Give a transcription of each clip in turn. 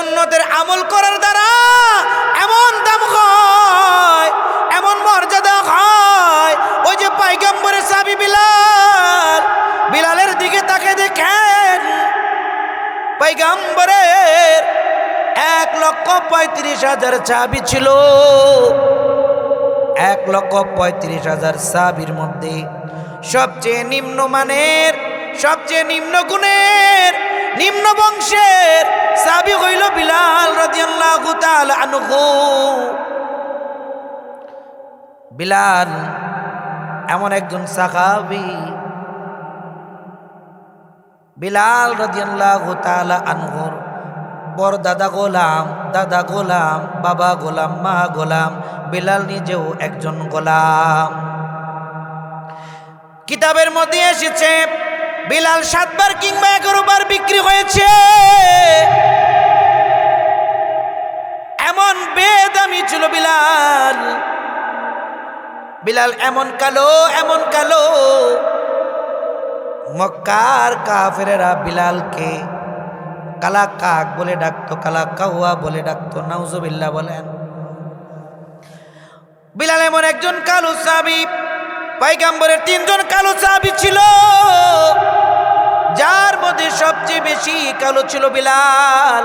সুন্নতের আমল করার দ্বারা এমন দাম হয়, এমন মর্যাদা হয়। ওই যে পয়গম্বরের সাহাবী বিলাল, বিলালের দিকে তাকে দেখেন, পয়গম্বরের 1,35,000 সাহাবী ছিল। 1,35,000 সাহাবীর মধ্যে সবচেয়ে নিম্নমানের, সবচেয়ে নিম্ন গুণের, নিম্ন বংশের সাহাবী হইল বিলাল রাদিয়াল্লাহু তাআলা আনহু। বিলাল এমন একজন সাহাবী, বিলাল রাদিয়াল্লাহু তাআলা আনহুর বড় দাদা গোলাম, দাদা গোলাম, বাবা গোলাম, মা গোলাম, বিলাল নিজেও একজন গোলাম। কিতাবের মধ্যে এসেছে বিলাল 7 বার কিংবা 11 বার বিক্রি হয়েছে। এমন বেদামি ছিল বিলাল। বিলাল এমন কালো, এমন কালো, মক্কার কাফেরেরা বিলালকে কালা কাক বলে ডাকতো, কালা কাউয়া বলে ডাকতো। নাউজুবিল্লাহ বলেন। বিলাল এমন একজন কালো সাহাবী, পয়গম্বরের 3 জন কালো সাহাবী ছিল, যার মধ্যে সবচেয়ে বেশি কালো ছিল বিলাল।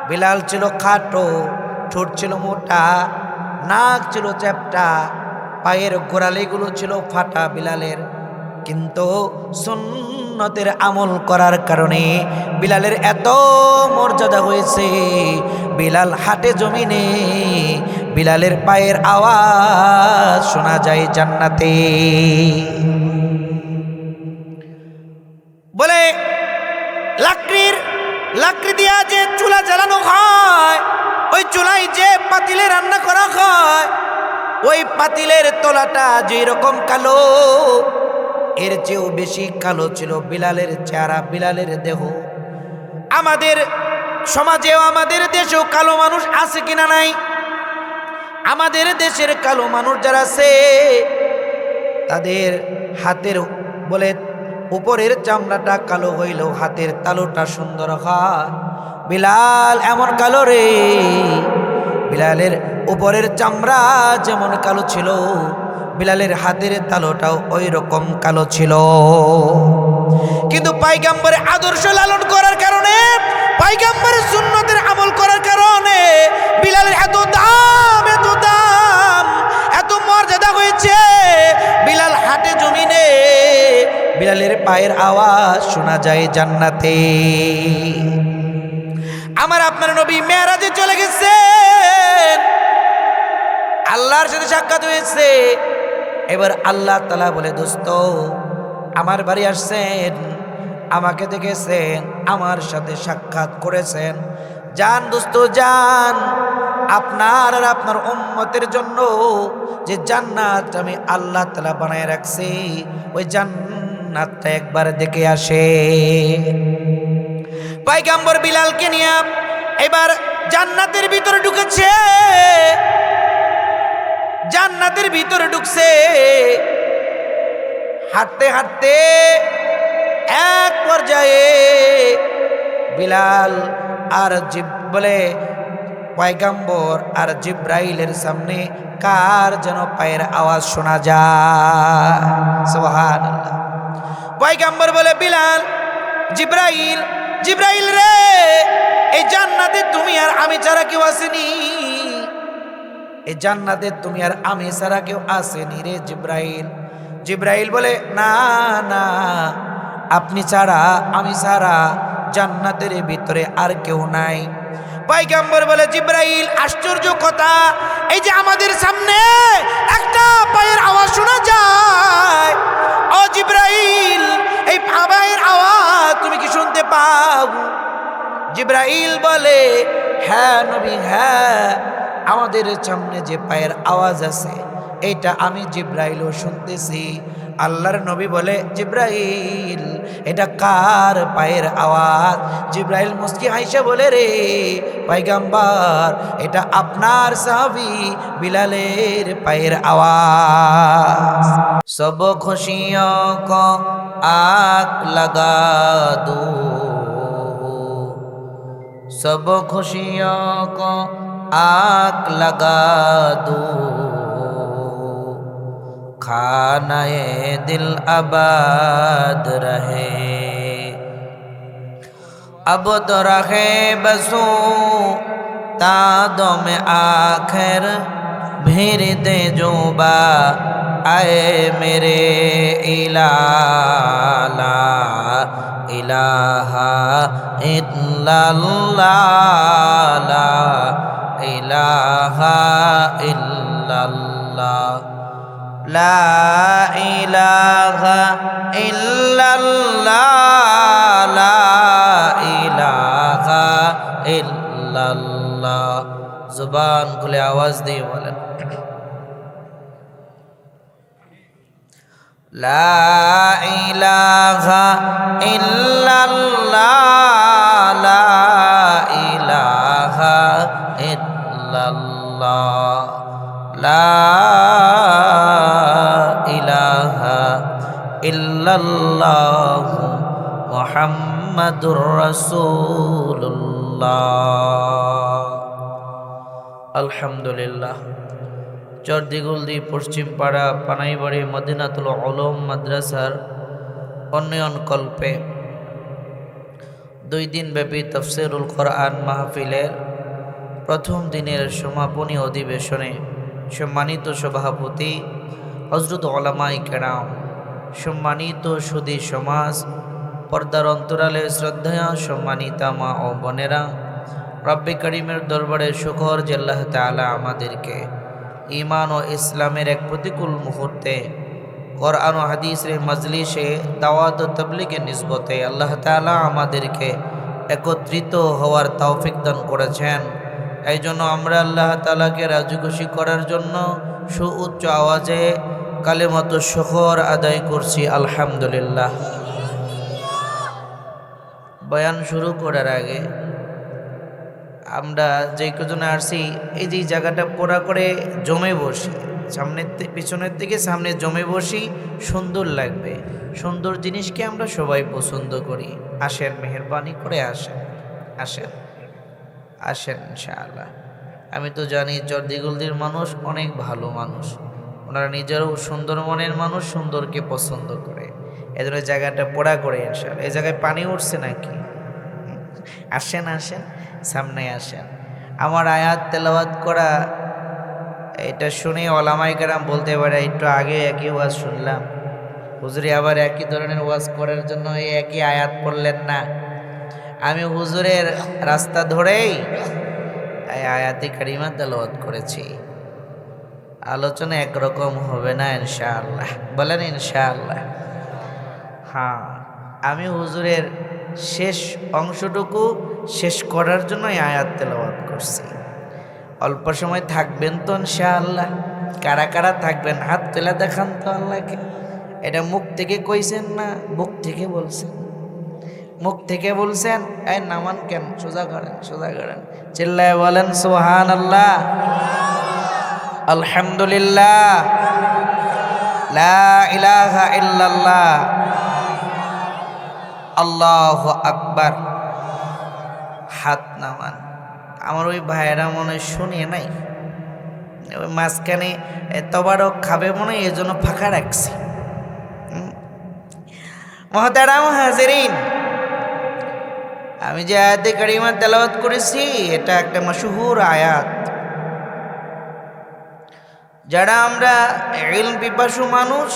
বিলাল ছিল খাটো, ঠোঁট ছিল মোটা, নাক ছিল চ্যাপ্টা, পায়ের গোড়ালিগুলো ছিল ফাটা বিলালের। কিন্তু সুন্নতের আমল করার কারণে বিলালের এত মর্যাদা হয়েছে। বিলাল হাটে জমিনে, বিলালের পায়ের আওয়াজ শোনা যায় জান্নাতে। বলে লাকড়ি দিয়া যে চুলা জ্বালানো হয়, ওই চুলায় যে পাতিলে রান্না করা হয়, ওই পাতিলের তলাটা যে রকম কালো, এর চেয়েও বেশি কালো ছিল বিলালের চেহারা, বিলালের দেহ। আমাদের সমাজেও, আমাদের দেশেও কালো মানুষ আছে কিনা নাই? আমাদের দেশের কালো মানুষ যারা আছে, তাদের হাতের বলে উপরের চামড়াটা কালো হইলেও হাতের তালুটা সুন্দর হয়। বিলাল এমন কালো রে, বিলালের উপরের চামড়া যেমন কালো ছিল, বিলালের হাতের তালুটাও ওই রকম কালো ছিল। কিন্তু পয়গম্বরের আদর্শ লালন করার কারণে, পয়গম্বরের সুন্নতের আমল করার কারণে বিলালের এত দাম, এত দাম, এত মর্যাদা হয়েছে। বিলাল হাটে জমিনে, বিলালের পায়ের আওয়াজ শোনা যায় জান্নাতে। আমার আপনার নবী মেরাজে চলে গেছেন, আল্লাহর সাথে সাক্ষাৎ হয়েছে। এবার আল্লাহ তাআলা বলে, দোস্ত আমার বাড়ি আসছেন, আমাকে দেখেছেন, আমার সাথে সাক্ষাৎ করেছেন, যান দোস্ত যান, আপনার আর আপনার উম্মতের জন্য যে জান্নাত আমি আল্লাহ তাআলা বানায় রাখছি, ওই জান্নাতটা একবার দেখে আসে। পয়গম্বর বিলালকে নিয়ে এবার জান্নাতের ভিতরে ঢুকেছে, জান্নাতের ভিতরে ঢুকছে। হাঁটতে হাঁটতে এক পর্যায়ে বিলাল আর বলে পয়গম্বর আর জিব্রাইলের সামনে কার যেন পায়ের আওয়াজ শোনা যায়। সুবহানাল্লাহ। পয়গম্বর বলে, বিলাল, জিব্রাইল, জিব্রাইল রে, এই জান্নাতে তুমি আর আমি ছাড়া কেউ আসেনি, এই জান্নাতে তুমি আর আমি ছাড়া কেউ আসেনি রে জিব্রাইল। জিব্রাইল বলে, না না, আপনি ছাড়া, আমি ছাড়া জান্নাতের ভিতরে আর কেউ নাই। পয়গম্বর বলে, জিব্রাইল, আশ্চর্য কথা, এই যে আমাদের সামনে একটা পায়ের আওয়াজ শোনা যায়, ও জিব্রাইল, এই পায়ের আওয়াজ তুমি কি শুনতে পাও? জিব্রাইল বলে, হ্যাঁ নবী, হ্যাঁ, আমাদের সামনে যে পায়ের আওয়াজ আছে, এইটা আমি জিব্রাইলও শুনতেছি। আল্লাহর নবী বলে, জিব্রাইল, এটা কার পায়ের আওয়াজ? জিব্রাইল মুস্কি হাসে বলে, রে পয়গম্বর, এটা আপনার সাহাবী বিলালের পায়ের আওয়াজ। সব খুশিयों को आग लगा दो, सब खुशियों को आग लगा दूं, खानाए दिल आबाद रहे। अब तो रहे बसो तादों में आखिर भीर दे जो बा आए मेरे इलाला इलाहा इल्लल्लाह ला इलाहा इल्लल्लाह ला इलाहा इल्लल्लाह ला इलाहा इल्लल्लाह। जुबान खुले आवाज दिए बोलें ला इलाहा इल्लल्लाह ला इलाहा इल्लल्लाह ला इलाहा इल्लल्लाह मुहम्मदुर রাসূলুল্লাহ। আলহামদুলিল্লাহ। চরদিগুলদি পশ্চিম পাড়া পানাইবাড়ি মদিনাতুল উলুম মাদ্রাসার উন্নয়ন কল্পে 2 দিন ব্যাপী তাফসীরুল কোরআন মাহফিলের প্রথম দিনের সমাপনী অধিবেশনে সম্মানিত সভাপতি হযরত উলামায়ে কেরাম, সম্মানিত সুধী সমাজ, পর্দার অন্তরালে শ্রদ্ধেয় সম্মানিতা মা ও বোনেরা, রব্বে করিমের দরবারে শুকর যে আল্লাহ তাআলা আমাদেরকে ঈমান ও ইসলামের এক প্রতিকূল মুহূর্তে কোরআন ও হাদিসের মজলিসে দাওয়াত ও তাবলীগের নিসবতে আল্লাহ তাআলা আমাদেরকে একত্রিত হওয়ার তৌফিক দান করেছেন। এই জন্য আমরা আল্লাহ তাআলাকে রাজি খুশি করার জন্য সুউচ্চ আওয়াজে কালিমাতুশ শুকর আদায় করছি আলহামদুলিল্লাহ। বয়ান শুরু করার আগে আমরা যে কজনে আসছি এই যে জায়গাটা পোড়া করে জমে বসি, সামনের পিছনের দিকে সামনে জমে বসি, সুন্দর লাগবে। সুন্দর জিনিসকে আমরা সবাই পছন্দ করি। আসেন, মেহেরবানি করে আসেন, আসেন আসেন ইনশাআল্লাহ। আমি তো জানি চরদিগুলদির মানুষ অনেক ভালো মানুষ, ওনারা নিজেরও সুন্দর মনের মানুষ, সুন্দরকে পছন্দ করে। এজন্য জায়গাটা পোড়া করে ইনশাআল্লাহ। এই জায়গায় পানি উঠছে নাকি? আসেন আসেন, সামনে আসেন। আমার আয়াত তেলাওয়াত করা এটা শুনে ওলামায়ে কেরাম বলতে পারে একটু আগে একই ওয়াজ শুনলাম, হুজুরে আবার একই ধরনের ওয়াজ করার জন্য এই একই আয়াত পড়লেন না। আমি হুজুরের রাস্তা ধরেই এই আয়াতে কারিমা তেলাওয়াত করেছি। আলোচনা একরকম হবে না ইনশাআল্লাহ, বলেন ইনশাআল্লাহ। হ্যাঁ, আমি হুজুরের শেষ অংশটুকু শেষ করার জন্য এই আয়াত তেলাওয়াত করছি। অল্প সময় থাকবেন তো ইনশাআল্লাহ? কারা কারা থাকবেন হাত তুলে দেখান তো আল্লাহকে। এটা মুখ থেকে কইছেন না বুক থেকে বলছেন? মুখ থেকে বলছেন। এই নামান কেন? সোজা করেন, সোজা করেন, চিল্লায় বলেন সুবহানাল্লাহ, আলহামদুলিল্লাহ, লা ইলাহা ইল্লাল্লাহ, আল্লাহু আকবার। হাত নামান। আমার ওই ভাইয়েরা মনে শুনে নাই, ওই মাঝখানে তবারক খাবে মনে, এই জন্য ফাঁকা রাখছি। মুহতারাম হাজিরিন, আমি যে আয়াতে কারিমা তেলাওয়াত করেছি এটা একটা মাশহুর আয়াত। যারা আমরা ইলম পিপাসু মানুষ,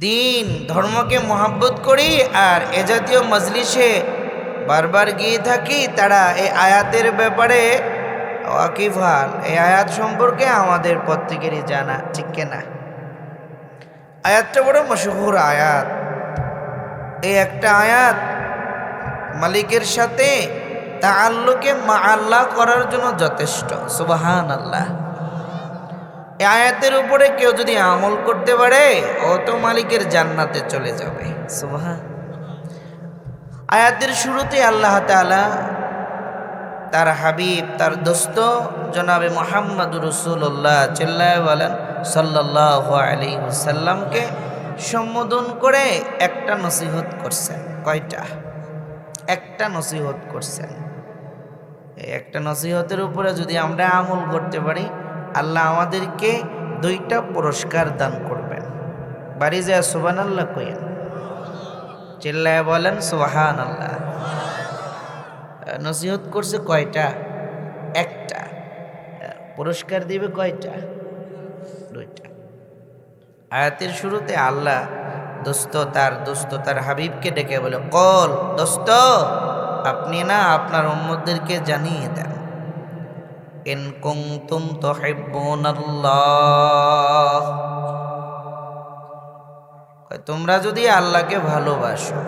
দিন ধর্মকে মহব্বত করি আর এ জাতীয় মজলিসে বারবার গিয়ে থাকি, তারা এই আয়াতের ব্যাপারে ওয়াকিফান। এই আয়াত সম্পর্কে আমাদের প্রত্যেকেরই জানা, ঠিক কিনা? আয়াতটা বড় মশহুর আয়াত। এই একটা আয়াত মালিকের সাথে তাআল্লুকে মা আল্লাহ করার জন্য যথেষ্ট। সুবহানাল্লাহ। এই আয়াতের উপরে কেউ যদি আমল করতে পারে ও তো মালিকের জান্নাতে চলে যাবে। সুবহান। আয়াতের শুরুতে আল্লাহ তাআলা তার হাবিব, তার দোস্ত জনাবে মুহাম্মদুর রাসূলুল্লাহ চিল্লায়ে বলেন সাল্লাল্লাহু আলাইহি ওয়াসাল্লামকে সম্বোধন করে একটা নসিহত করছেন। কয়টা? একটা নসিহত করছেন। এই একটা নসিহতের উপরে যদি আমরা আমল করতে পারি, আল্লাহ আমাদেরকে 2টা পুরস্কার দান করবেন। বাড়ি যায় সুবহানাল্লাহ কইেন, চিল্লায় বলেন সুবহানাল্লাহ। নসিহত করছে কয়টা? একটা। পুরস্কার দিবে কয়টা? 2টা। আয়াতের শুরুতে আল্লাহ দোস্ত তার হাবিবকে ডেকে বলে, কল দোস্ত, আপনি না আপনার উম্মতদেরকে জানিয়ে দেন, ইন কুনতুম তুহিব্বুনাল্লাহ, তোমরা যদি আল্লাহকে ভালোবাসো।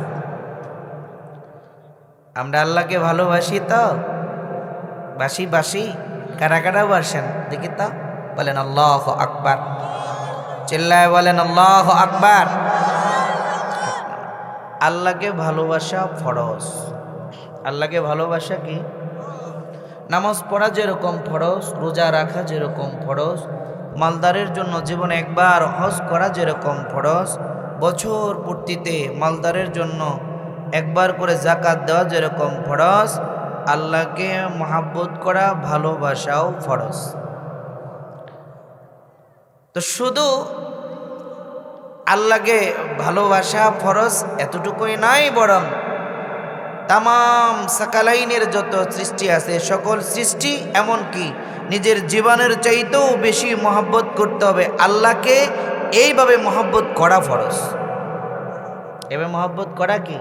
আমরা আল্লাহকে ভালোবাসি তো? বাসি কারা কারা বাসেন দেখি তো? বলেন আল্লাহু আকবার, চিল্লায় বলেন আল্লাহু আকবার। আল্লাহকে ভালোবাসা ফরজ। আল্লাহকে ভালোবাসা কি? নামাজ পড়া যেরকম ফরজ, রোজা রাখা যেরকম ফরজ, মালদারের জন্য জীবনে একবার হজ করা যেরকম ফরজ, বছর পূর্তিতে মালদারের জন্য একবার করে যাকাত দেওয়া যেরকম ফরজ, আল্লাহকে মহাব্বত করা, ভালোবাসাও ফরজ। তো শুধু আল্লাহকে ভালোবাসা ফরজ এতটুকুই নয়, বরং তামাম সাকালাইনের যত সৃষ্টি আছে সকল সৃষ্টি, এমনকি নিজের জীবনের চাইতেও বেশি মহব্বত করতে হবে আল্লাহকে। এইভাবে মহব্বত করা ফরজ। এভাবে মহব্বত করা কি?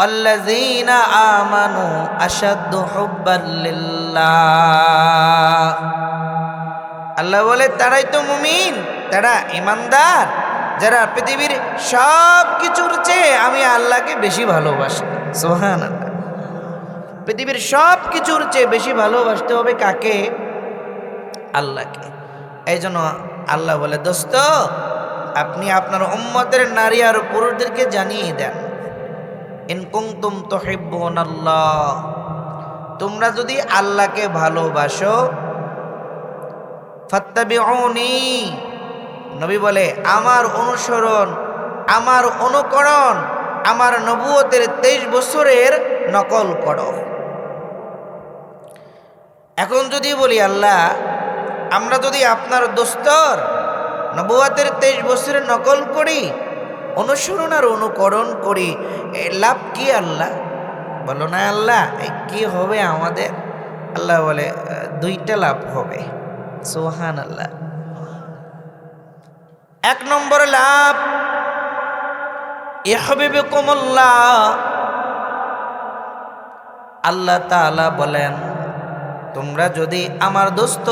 আল্লাযীনা আমানু আশাদ্দু হুব্বান লিল্লাহ। আল্লাহ বলে তারাই তো মুমিন, তারা ইমানদার, যারা পৃথিবীর সব কিছুর চেয়ে আমি আল্লাহকে বেশি ভালোবাসি। সুবহানাল্লাহ। পৃথিবীর সব কিছুর চেয়ে বেশি ভালোবাসতে হবে কাকে? আল্লাহকে। এই জন্য আল্লাহ বলে, দোস্ত আপনি আপনার উম্মতের নারী আর পুরুষদেরকে জানিয়ে দেন, ইন কুনতুম তুহিব্বুনাল্লাহ, তোমরা যদি আল্লাহকে ভালোবাসো, ফাত্তাবিউনি, নবী বলে আমার অনুসরণ, আমার অনুকরণ, আমার নবুয়তের 23 বছরের নকল করো। এখন যদি বলি আল্লাহ, আমরা যদি আপনার দোস্তর নবুয়তের 23 বছরের নকল করি, অনুসরণ আর অনুকরণ করি, লাভ কি আল্লাহ? বলো না আল্লাহ কি হবে আমাদের? আল্লাহ বলে 2টা লাভ হবে। সুবহানাল্লাহ। 1 নম্বর লাভ, ইহবিবকুমুল্লাহ। আল্লাহ তাআলা বলেন, তোমরা যদি আমার দোস্ত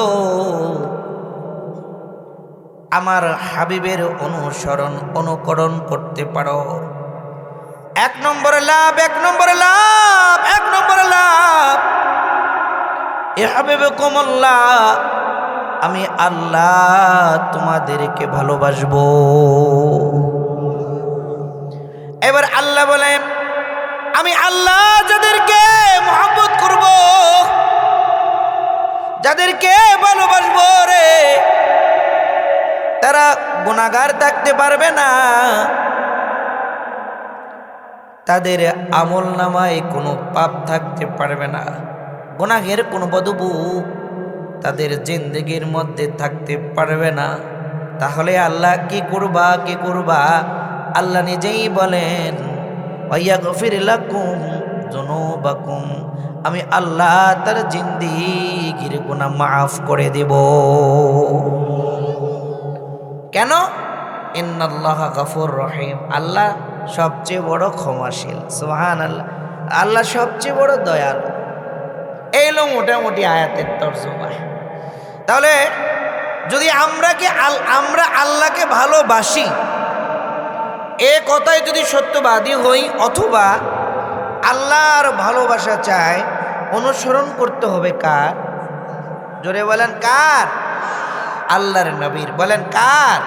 আমার হাবিবের অনুসরণ অনুকরণ করতে পারো, 1 নম্বর লাভ, 1 নম্বর লাভ, 1 নম্বর লাভ, ইহবিবকুমুল্লাহ, আমি আল্লাহ তোমাদেরকে ভালোবাসবো। এবার আল্লাহ বলেন, আমি আল্লাহ যাদেরকে মহব্বত করব, যাদেরকে ভালোবাসবো রে, তারা গুনাহগার থাকতে পারবে না, তাদের আমল নামায় কোনো পাপ থাকতে পারবে না, গুনাহের কোনো বদবু তাদের জিন্দেগির মধ্যে থাকতে পারবে না। তাহলে আল্লাহ কি করবা? আল্লাহ নিজেই বলেন, ওয়ায়াগফির লাকুম যুনুবাকুম, আমি আল্লাহ তার জিন্দেগির গুনাহ মাফ করে দেব। কেন? ইন্নাল্লাহা গফুর রহিম, আল্লাহ সবচেয়ে বড় ক্ষমাশীল। সুবহানাল্লাহ। আল্লাহ সবচেয়ে বড় দয়ালু। এইলো মোটামুটি আয়াতের তরজমা। তাহলে যদি আমরা আল্লাহকে ভালোবাসি, এ কথায় যদি সত্যবাদী হই, অথবা আল্লাহর ভালোবাসা চাই, অনুসরণ করতে হবে কার? জোরে বলেন কার? আল্লাহর নবীর। বলেন কার?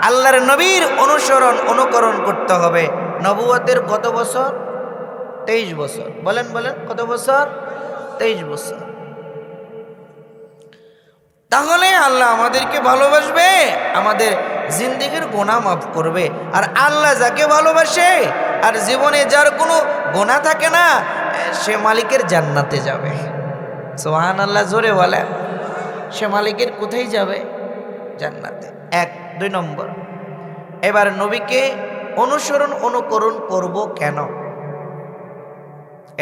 আল্লাহর নবীর অনুসরণ অনুকরণ করতে হবে। নবুয়তের কত বছর? 23 বছর। বলেন কত বছর? 23 বছর। তাহলে আল্লাহ আমাদেরকে ভালোবাসবে, আমাদের জিন্দেগির গুনাহ মাফ করবে। আর আল্লাহ যাকে ভালোবাসে আর জীবনে যার কোনো গুনাহ থাকে না, সে মালিকের জান্নাতে যাবে। সুবহানাল্লাহ, জোরে বলে। সে মালিকের কোথায় যাবে? জান্নাতে। 1 2 নম্বর, এবার নবীকে অনুসরণ অনুকরণ করব কেন?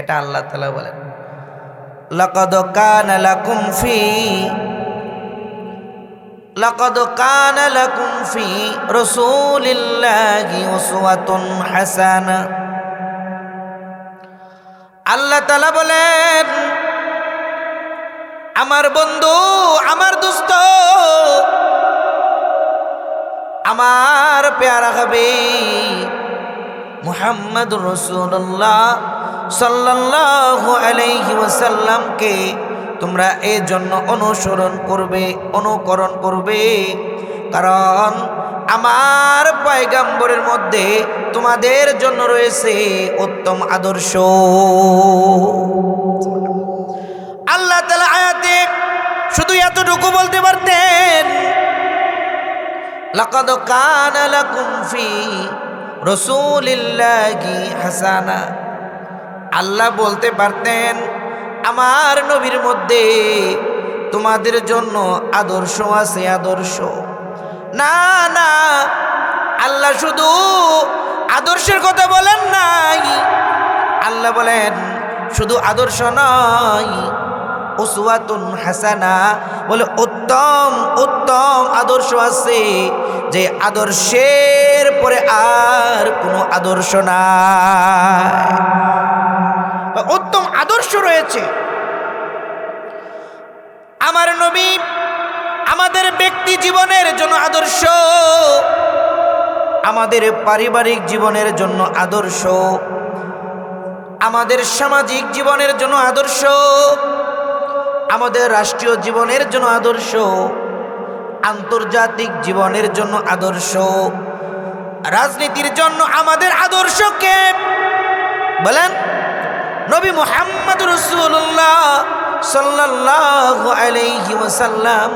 এটা আল্লাহ তাআলা বলেন, লাকাদ কানা লাকুম ফি রাসূলিল্লাহি উসওয়াতুন হাসানাহ। আল্লাহ তাআলা বলেন, আমার বন্ধু, আমার দোস্ত, আমার প্যারা হাবিব মুহাম্মদুর রাসূলুল্লাহ সাল্লাল্লাহু আলাইহি ওয়াসাল্লামকে তোমরা এই জন্য অনুসরণ করবে, অনুকরণ করবে, কারণ আমার পয়গম্বরের মধ্যে তোমাদের জন্য রয়েছে উত্তম আদর্শ। আল্লাহ তাআলা আয়াতে শুধু এতটুকু বলতে পারতেন, লাকাদ কানা লাকুম ফি রাসূলিল্লাহি হাসানা। আল্লাহ বলতে পারতেন, আমার নবীর মধ্যে তোমাদের জন্য আদর্শ আছে, আদর্শ। না না, আল্লাহ শুধু আদর্শের কথা বলেন নাই, আল্লাহ বলেন শুধু আদর্শ নয়, উসওয়াতুন হাসানা, বলে উত্তম উত্তম আদর্শ আছে, যে আদর্শের পরে আর কোনো আদর্শ নাই। উত্তম আদর্শ রয়েছে। আমার নবী আমাদের ব্যক্তি জীবনের জন্য আদর্শ, আমাদের পারিবারিক জীবনের জন্য আদর্শ, আমাদের সামাজিক জীবনের জন্য আদর্শ, আমাদের রাষ্ট্রীয় জীবনের জন্য আদর্শ, আন্তর্জাতিক জীবনের জন্য আদর্শ, রাজনীতির জন্য আমাদের আদর্শ কে? বলেন, নবী মুহাম্মদুর রাসূলুল্লাহ সাল্লাল্লাহু আলাইহি ওয়াসাল্লাম।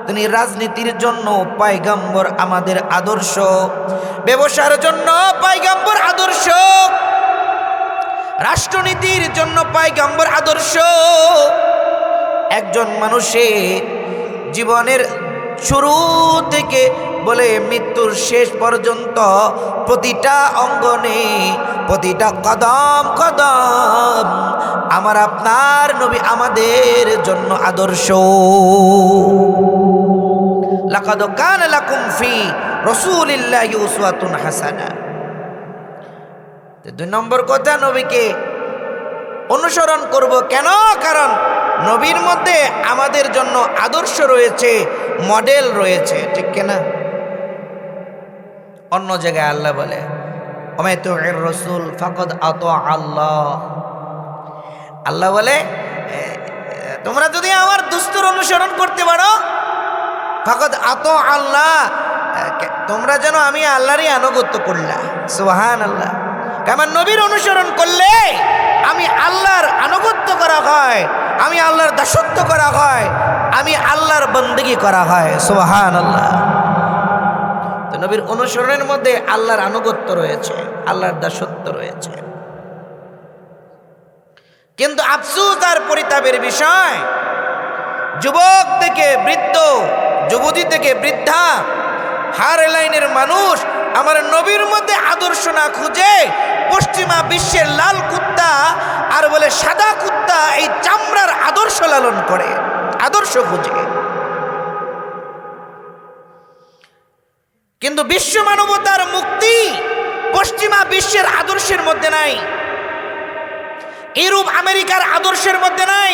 তিনি রাজনীতির জন্য পয়গম্বর, আমাদের আদর্শ। ব্যবসার জন্য পয়গম্বর আদর্শ, রাষ্ট্রনীতির জন্য পয়গম্বর আদর্শ। একজন মানুষের জীবনের শুরু থেকে বলে মৃত্যুর শেষ পর্যন্ত প্রতিটা অঙ্গনে, প্রতিটা কদম কদম আমার আপনার নবী আমাদের জন্য আদর্শ। লাকাদ কানা লাকুম ফি রাসূলিল্লাহি উসওয়াতুন হাসানাহ। 2 নম্বর কথা, নবীকে অনুসরণ করব কেন? কারণ নবীর মধ্যে আমাদের জন্য আদর্শ রয়েছে, মডেল রয়েছে, ঠিক কিনা? অন্য জায়গায় আল্লাহ বলে, ওমাইতুর রাসূল ফাকাদ আতা আল্লাহ। আল্লাহ বলে, তোমরা যদি আমার দুস্তুর অনুসরণ করতে পারো, ফাকাদ আতা আল্লাহ, তোমরা যেন আমি আল্লাহরই আনুগত্য করলা। সুবহানাল্লাহ। কারণ নবীর অনুসরণ করলে আমি আল্লাহর আনুগত্য করা হয়, আমি আল্লাহর দাসত্ব করা হয়, আমি আল্লাহর বন্দেগী করা হয়। সুবহানাল্লাহ। তো নবীর অনুসরণের মধ্যে আল্লাহর আনুগত্য রয়েছে, আল্লাহর দাসত্ব রয়েছে। কিন্তু আফসোস আর পরিতাপের বিষয়, যুবক থেকে বৃদ্ধ, যুবতী থেকে বৃদ্ধা, হার লাইনের মানুষ আমার নবীর মধ্যে আদর্শ না খুঁজে পশ্চিমা বিশ্বের লাল কুত্তা আর বলে সাদা কুত্তা, এই চামড়ার আদর্শ লালন করে, আদর্শ খুঁজে। কিন্তু বিশ্ব মানবতার মুক্তি পশ্চিমা বিশ্বের আদর্শের মধ্যে নাই, ইউরোপ আমেরিকার আদর্শের মধ্যে নাই।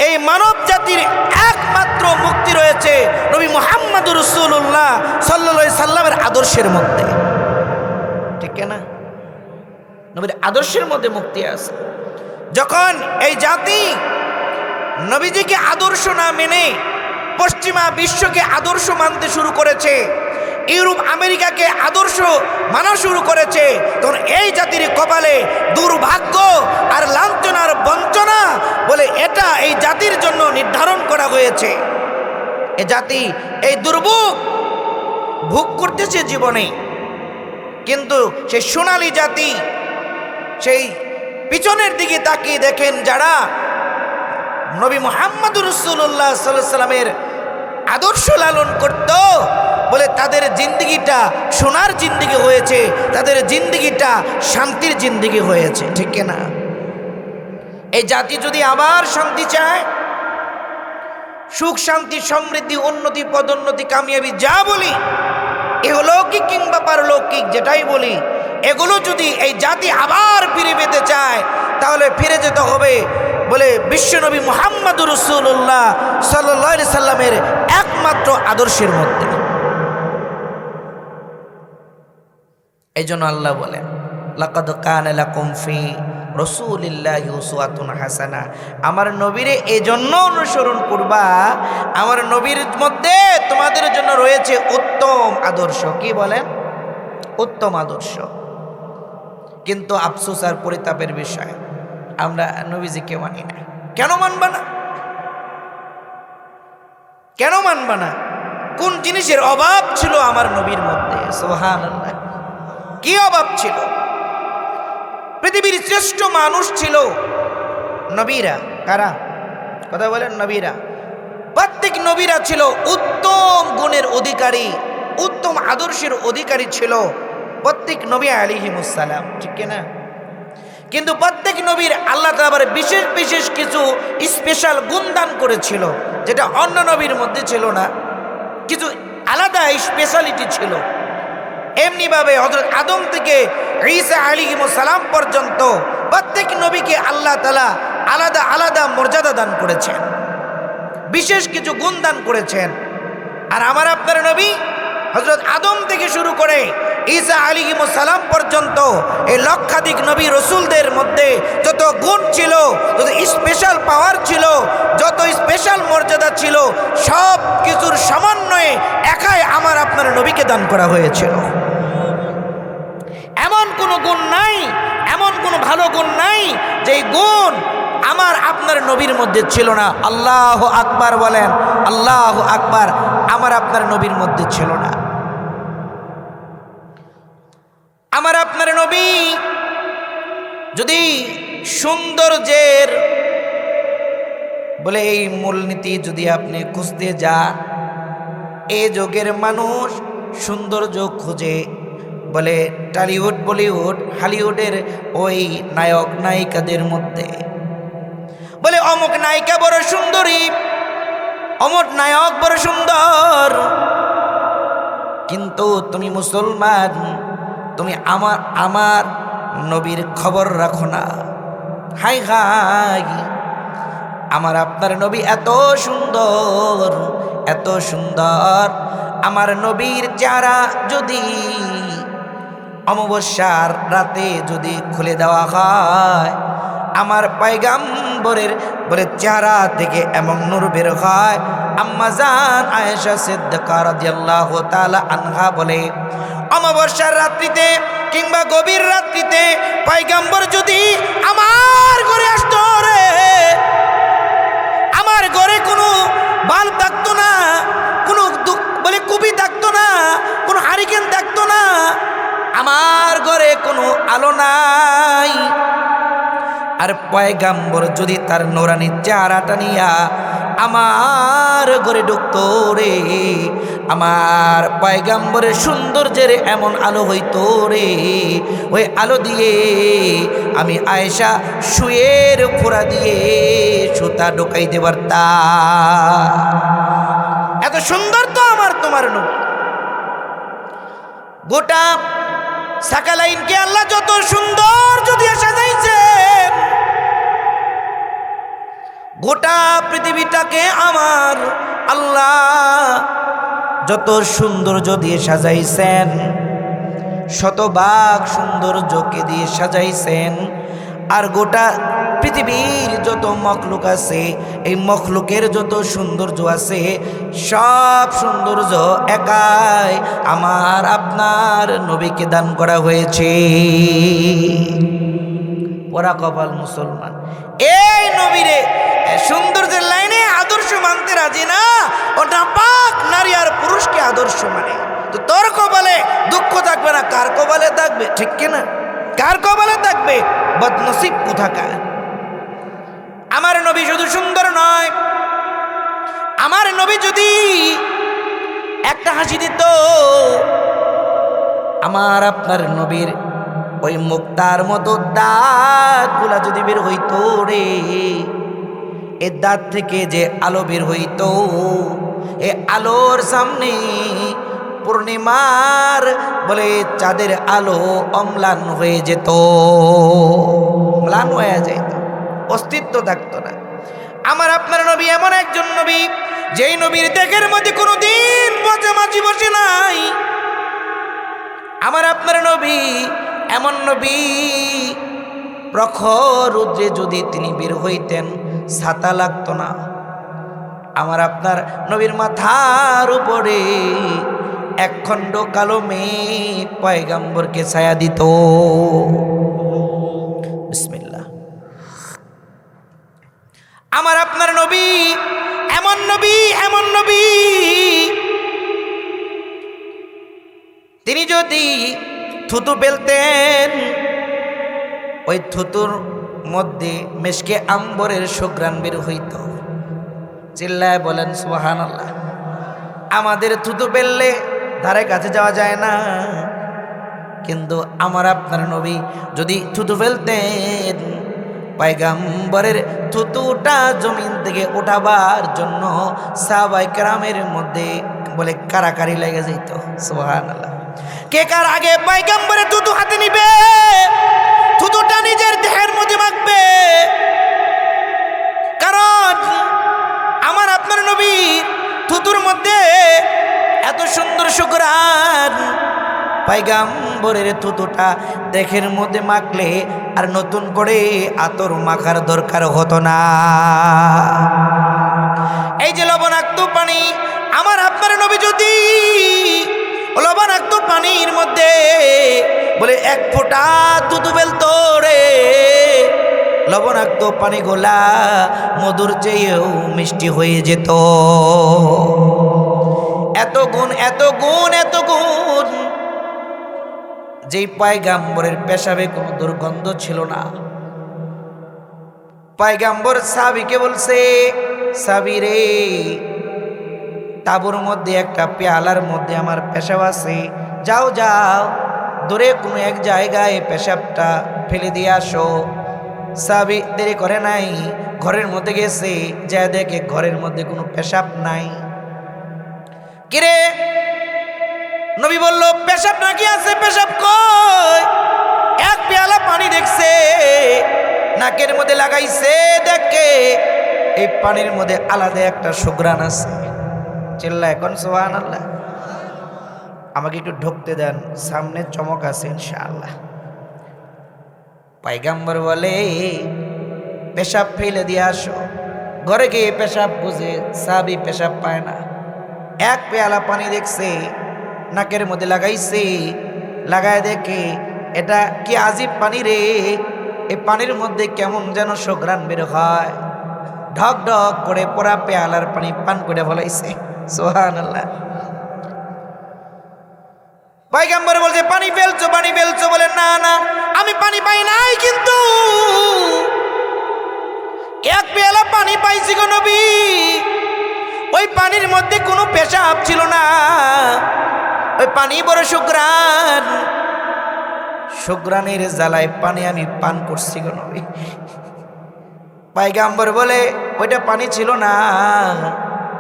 এই মানব জাতির একমাত্র মুক্তি রয়েছে নবী মুহাম্মদুর রাসূলুল্লাহ সাল্লাল্লাহু আলাইহি সাল্লামের আদর্শের মধ্যে, ঠিক না? নবীর আদর্শের মধ্যে মুক্তি আছে। যখন এই জাতি নবীজিকে আদর্শ না মেনে পশ্চিমা বিশ্বকে আদর্শ মানতে শুরু করেছে, ইউরোপ আমেরিকাকে আদর্শ মানা শুরু করেছে, তখন এই জাতির কপালে দুর্ভাগ্য আর লাঞ্ছনার বঞ্চনা বলে এটা এই জাতির জন্য নির্ধারণ করা হয়েছে। এ জাতি এই দুর্ভোগ ভোগ করতেছে জীবনে, কিন্তু সেই সোনালী জাতি, সেই পিছনের দিকে তাকিয়ে দেখেন যারা নবী মুহাম্মদুর রাসূলুল্লাহ সাল্লাল্লাহু আলাইহি সাল্লামের আদর্শ লালন করত, বলে তাদের জিন্দেগিটা সোনার জিন্দেগি হয়েছে, তাদের জিন্দেগিটা শান্তির জিন্দেগি হয়েছে, ঠিক না? এই জাতি যদি আবার শান্তি চায়, সুখ শান্তি সমৃদ্ধি উন্নতি পদোন্নতি কামিয়াবি যা বলি, ইহলৌকিক কিংবা পারলৌকিক যেটাই বলি, এগুলো যদি এই জাতি আবার ফিরে পেতে চায়, তাহলে ফিরে যেতে হবে বলে বিশ্বনবী মুহাম্মদুর রাসূলুল্লাহ সাল্লাল্লাহু আলাইহি সাল্লামের একমাত্র আদর্শের মধ্যে। এই জন্য আল্লাহ বলেন, লাকাদ কানা লাকুম ফি রাসূলিল্লাহি উসওয়াতুন হাসানা, আমার নবীরে এই জন্য অনুসরণ করবা, আমার নবীর মধ্যে তোমাদের জন্য রয়েছে উত্তম আদর্শ। কি বলেন? উত্তম আদর্শ। কিন্তু আফসোস আর পরিতাপের বিষয়, আমরা নবীজিকে মানি না। কেন মানবা না? কেন মানবা না? কোন জিনিসের অভাব ছিল আমার নবীর মধ্যে? সুবহানাল্লাহ, কি অভাব ছিল? পৃথিবীর শ্রেষ্ঠ মানুষ ছিল নবীরা। কারা? কথা বলেন, নবীরা। প্রত্যেক নবীরা ছিল উত্তম গুণের অধিকারী, উত্তম আদর্শের অধিকারী ছিল প্রত্যেক নবী আলাইহিমুস সালাম, ঠিক না? কিন্তু প্রত্যেক নবীর আল্লাহ তাআলা বিশেষ বিশেষ কিছু স্পেশাল গুণ দান করেছিল, যেটা অন্য নবীর মধ্যে ছিল না। কিছু আলাদা স্পেশালিটি ছিল। এমনিভাবে হযরত আদম থেকে ঈসা আলাইহিস সালাম পর্যন্ত প্রত্যেক নবীকে আল্লাহ তাআলা আলাদা আলাদা মর্যাদা দান করেছেন, বিশেষ কিছু গুণ দান করেছেন। আর আমার আপনার নবী হযরত আদম থেকে শুরু করে ঈসা আলাইহিস সালাম পর্যন্ত এই লক্ষাধিক নবী রসুলদের মধ্যে যত গুণ ছিল, যত স্পেশাল পাওয়ার ছিল, যত স্পেশাল মর্যাদা ছিল, সব কিছুর সমন্বয়ে একাই আমার আপনার নবীকে দান করা হয়েছিল। এমন কোনো গুণ নাই, এমন কোনো ভালো গুণ নাই যেই গুণ আমার আপনার নবীর মধ্যে ছিল না। আল্লাহু আকবার বলেন, আল্লাহু আকবার। আমার আপনার নবীর মধ্যে ছিল না। আমার আপনার নবী যদি সৌন্দর্যের বলে এই মূলনীতি যদি আপনি খুঁজতে যান, এ যুগের মানুষ সৌন্দর্য খুঁজে বলে টলিউড বলিউড হলিউডের ওই নায়ক নায়িকাদের মধ্যে, বলে অমুক নায়িকা বড় সুন্দরী, অমুক নায়ক বড় সুন্দর। কিন্তু তুমি মুসলমান, তুমি আমার নবীর খবর রাখো না। হাই হাই, আমার আপনার নবী এত সুন্দর, এত সুন্দর। আমার নবীর চেহারা যদি অমাবস্যার রাতে যদি খুলে দেওয়া হয়, আমার পয়গম্বরের বলে চেহারা থেকে এমন নূর বের হয়। আম্মা জান আয়েশা সিদ্দিকা রাদিয়াল্লাহু তাআলা আনহা বলে, অমাবস্যার রাত্রিতে কিংবা গভীর রাত্রিতে পয়গম্বর যদি আমার ঘরে আসতো রে, আমার ঘরে কোনো বাল্ব থাকতো না, কোনো বলে কুপি থাকতো না, কোনো হারিকেন থাকতো না, আমার ঘরে কোনো আলো নাই। আর পয়গম্বর যদি তার নূরানি চেহারাটা নিয়া আমার ঘরে ঢুকতো রে, আমার পয়গম্বরের সৌন্দর্যের এমন আলো হইতো রে, ওই আলো দিয়ে আমি আয়েশা শুয়ের খোরা দিয়ে সুতা ঢোকাইতে পারতাম। এত সুন্দর তো আমার তোমার নবী। গোটা সাকালাইনকে আল্লাহ যত সুন্দর যদি সাজাইছেন, গোটা পৃথিবীটাকে আমার আল্লাহ যত সৌন্দর্য দিয়ে সাজাইছেন, শতভাগ সৌন্দর্যকে দিয়ে সাজাইছেন, আর গোটা পৃথিবীর যত মখলুক আছে, এই মখলুকের যত সৌন্দর্য আছে, সব সৌন্দর্য একাই আমার আপনার নবীকে দান করা হয়েছে। পোড়া কপাল মুসলমান, এই নবীরে সৌন্দর্যের লাইনে আদর্শ মানতে রাজি না, ওটা পাক নারী আর পুরুষকে আদর্শ মানে। তো তোর কপালে দুঃখ থাকবে না, কার কপালে থাকবে? ঠিক কিনা? কার কপালে থাকবে? বদনসিব কোথাকার। আমার নবী শুধু সুন্দর নয়, আমার নবী যদি একটা হাসি দিত, আমার আপনার নবীর ওই মুক্তার মতো দাঁতগুলা যদি বের হইতো রে, এ দাঁত থেকে যে আলো বের হইতো, এ আলোর সামনে পূর্ণিমার বলে চাঁদের আলো অম্লান হয়ে যেত, ম্লান হয়ে যেত, অস্তিত্ব থাকতো না। আমার আপনার নবী এমন একজন নবী, যেই নবীর দেহের মধ্যে কোনো দিন মাঝামাঝি বসে নাই। আমার আপনার নবী এমন নবী, প্রখর রৌদ্রে যদি তিনি বের হইতেন ছাতা লাগতো না। আমার আপনার নবীর মাথার উপরে একখণ্ড কালো মেঘ পয়গম্বরকে ছায়া দিত। বিসমিল্লাহ। আমার আপনার নবী এমন নবী, এমন নবী, তিনি যদি থুতু ফেলতেন, ওই থুতুর মধ্যে মেশকে আম্বরের সুঘ্রাণ বের হইত। চিল্লায় বলেন সুবহানাল্লাহ। আমাদের থুতু ফেললে ধারে কাছে যাওয়া যায় না, কিন্তু আমার আপনার নবী যদি থুতু ফেলতেন, পয়গম্বরের থুতুটা জমিন থেকে উঠাবার জন্য সাহাবায়ে কেরামের মধ্যে বলে কারাকারি লেগে যেত। সুবহানাল্লাহ। কে কার আগে পয়গম্বরের থুতু হাতে নিবে, থুতুটা নিজের দেহের মধ্যে মাখবে। কারণ আমার আপনার নবী থুতুর মধ্যে এত সুন্দর সুঘ্রাণ, পয়গম্বরের থুতুটা দেহের মধ্যে মাখলে আর নতুন করে আতর মাখার দরকার হতো না। এই যে লবণাক্ত পানি, আমার আপনার নবী যদি লবণাক্ত পানির মধ্যে বলে এক ফোঁটা থুতু ফেলতো রে, লবণাক্ত পানি গোলা মধুর চেয়েও মিষ্টি হয়ে যেত। এত গুণ, এত গুণ, এত গুণ। যেই পয়গম্বরের পেশাবে কোনো দুর্গন্ধ ছিল না। পয়গম্বর সাহাবীকে বলছে, সাহাবী রে, তাঁবুর মধ্যে একটা পেয়ালার মধ্যে আমার পেশাব আছে, যাও যাও দূরে কোনো এক জায়গায় পেশাবটা ফেলে দিয়ে আসো। সাহাবী দেরি করে নাই, ঘরের মধ্যে গেছে, যা দেখে ঘরের মধ্যে কোনো পেশাব নাই। কিরে, নবী বলল পেশাব নাকি আছে? পেশাব কই? এক পেয়ালা পানি দেখছে, নাকের মধ্যে লাগাইছে, দেখে এই পানির মধ্যে আলাদা একটা সুঘ্রাণ আছে। চিল্লা এখন সুবহানাল্লাহ। আমাকে একটু ঢুকতে দেন, সামনে চমক আছে ইনশাআল্লাহ। পয়গম্বর বলে পেশাব ফেলে দিয়ে আসো। ঘরে গিয়ে পেশাব বুঝে, সাহাবী পেশাব পায় না। এক পেয়ালা পানি দেখছে, নাকের মধ্যে লাগাইছে, লাগায় দেখে এটা কি আজীব পানি রে, এই পানির মধ্যে কেমন যেন সুঘ্রাণ বের হয়। ঢক ঢক করে পুরা পেয়ালার পানি পান করে ফলাইছে। সুবহানাল্লাহ। পয়গম্বর বলছে পানি ফেলছো, পানি ফেলছো। বলে না না, আমি পানি পাই নাই, কিন্তু এক পেয়ালা পানি পাইছি গো নবী। ওই পানির মধ্যে কোনো পেশাব ছিল না, ওই পানি বড় সুঘ্রাণ, সুঘ্রাণের জ্বালায় পানি আমি পান করছি গো নবী। পয়গম্বর বলে ওইটা পানি ছিল না,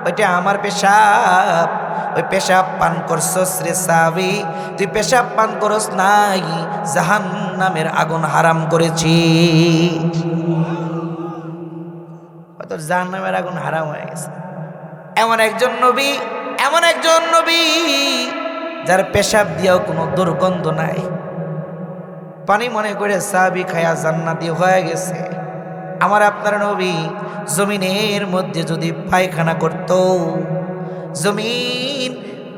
ওইটা আমার পেশাব। ওই পেশাব পান করছস রে সাহাবী, তুই পেশাব পান করস নাই, জাহান্নামের আগুন হারাম করেছি। তোর জাহান্নামের আগুন হারাম হয়ে গেছে। এমন একজন নবী, এমন একজন নবী যার পেশাব দিয়েও কোনো দুর্গন্ধ নাই। পানি মনে করে সাহাবী খায়া জান্নাতি হয়ে গেছে। আমার আপনার নবী জমিনের মধ্যে যদি পায়খানা করত, জমিন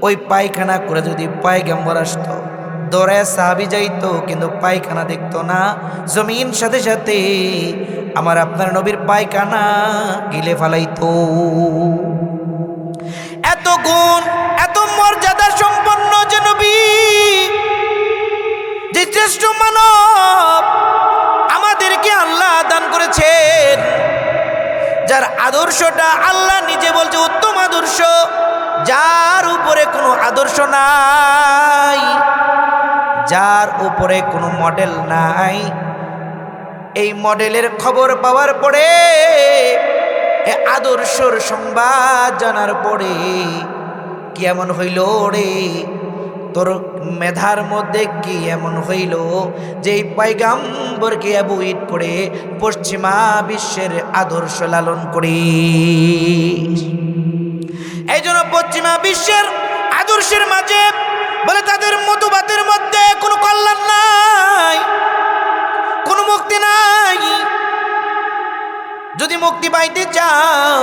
ওই পায়খানা করে যদি পয়গম্বর আসতো, দৌড়ে সাহাবী যাইতো, কিন্তু পায়খানা দেখতো না। জমিন সাথে সাথে আমার আপনার নবীর পায়খানা গিলে ফেলাইতো। এত গুণ, এত মর্যাদা সম্পন্ন যে নবী, যে শ্রেষ্ঠ মানব আমাদেরকে আল্লাহ দান করেছেন, যার আদর্শটা আল্লাহ নিজে বলছে উত্তম আদর্শ, যার উপরে কোনো আদর্শ নাই, যার উপরে কোনো মডেল নাই। এই মডেলের খবর পাওয়ার পরে, এ আদর্শর সংবাদ জানার পরে কি এমন হইল রে, তোর মেধার মধ্যে কি এমন হইল যে এই পয়গাম্বরকে অ্যাভয়েড করে পশ্চিমা বিশ্বের আদর্শ লালন করি। এই জন্য পশ্চিমা বিশ্বের আদর্শের মাঝে বলে তাদের মতবাদের মধ্যে কোনো কল্যাণ নাই, কোনো মুক্তি নাই। যদি মুক্তি পাইতে চাও,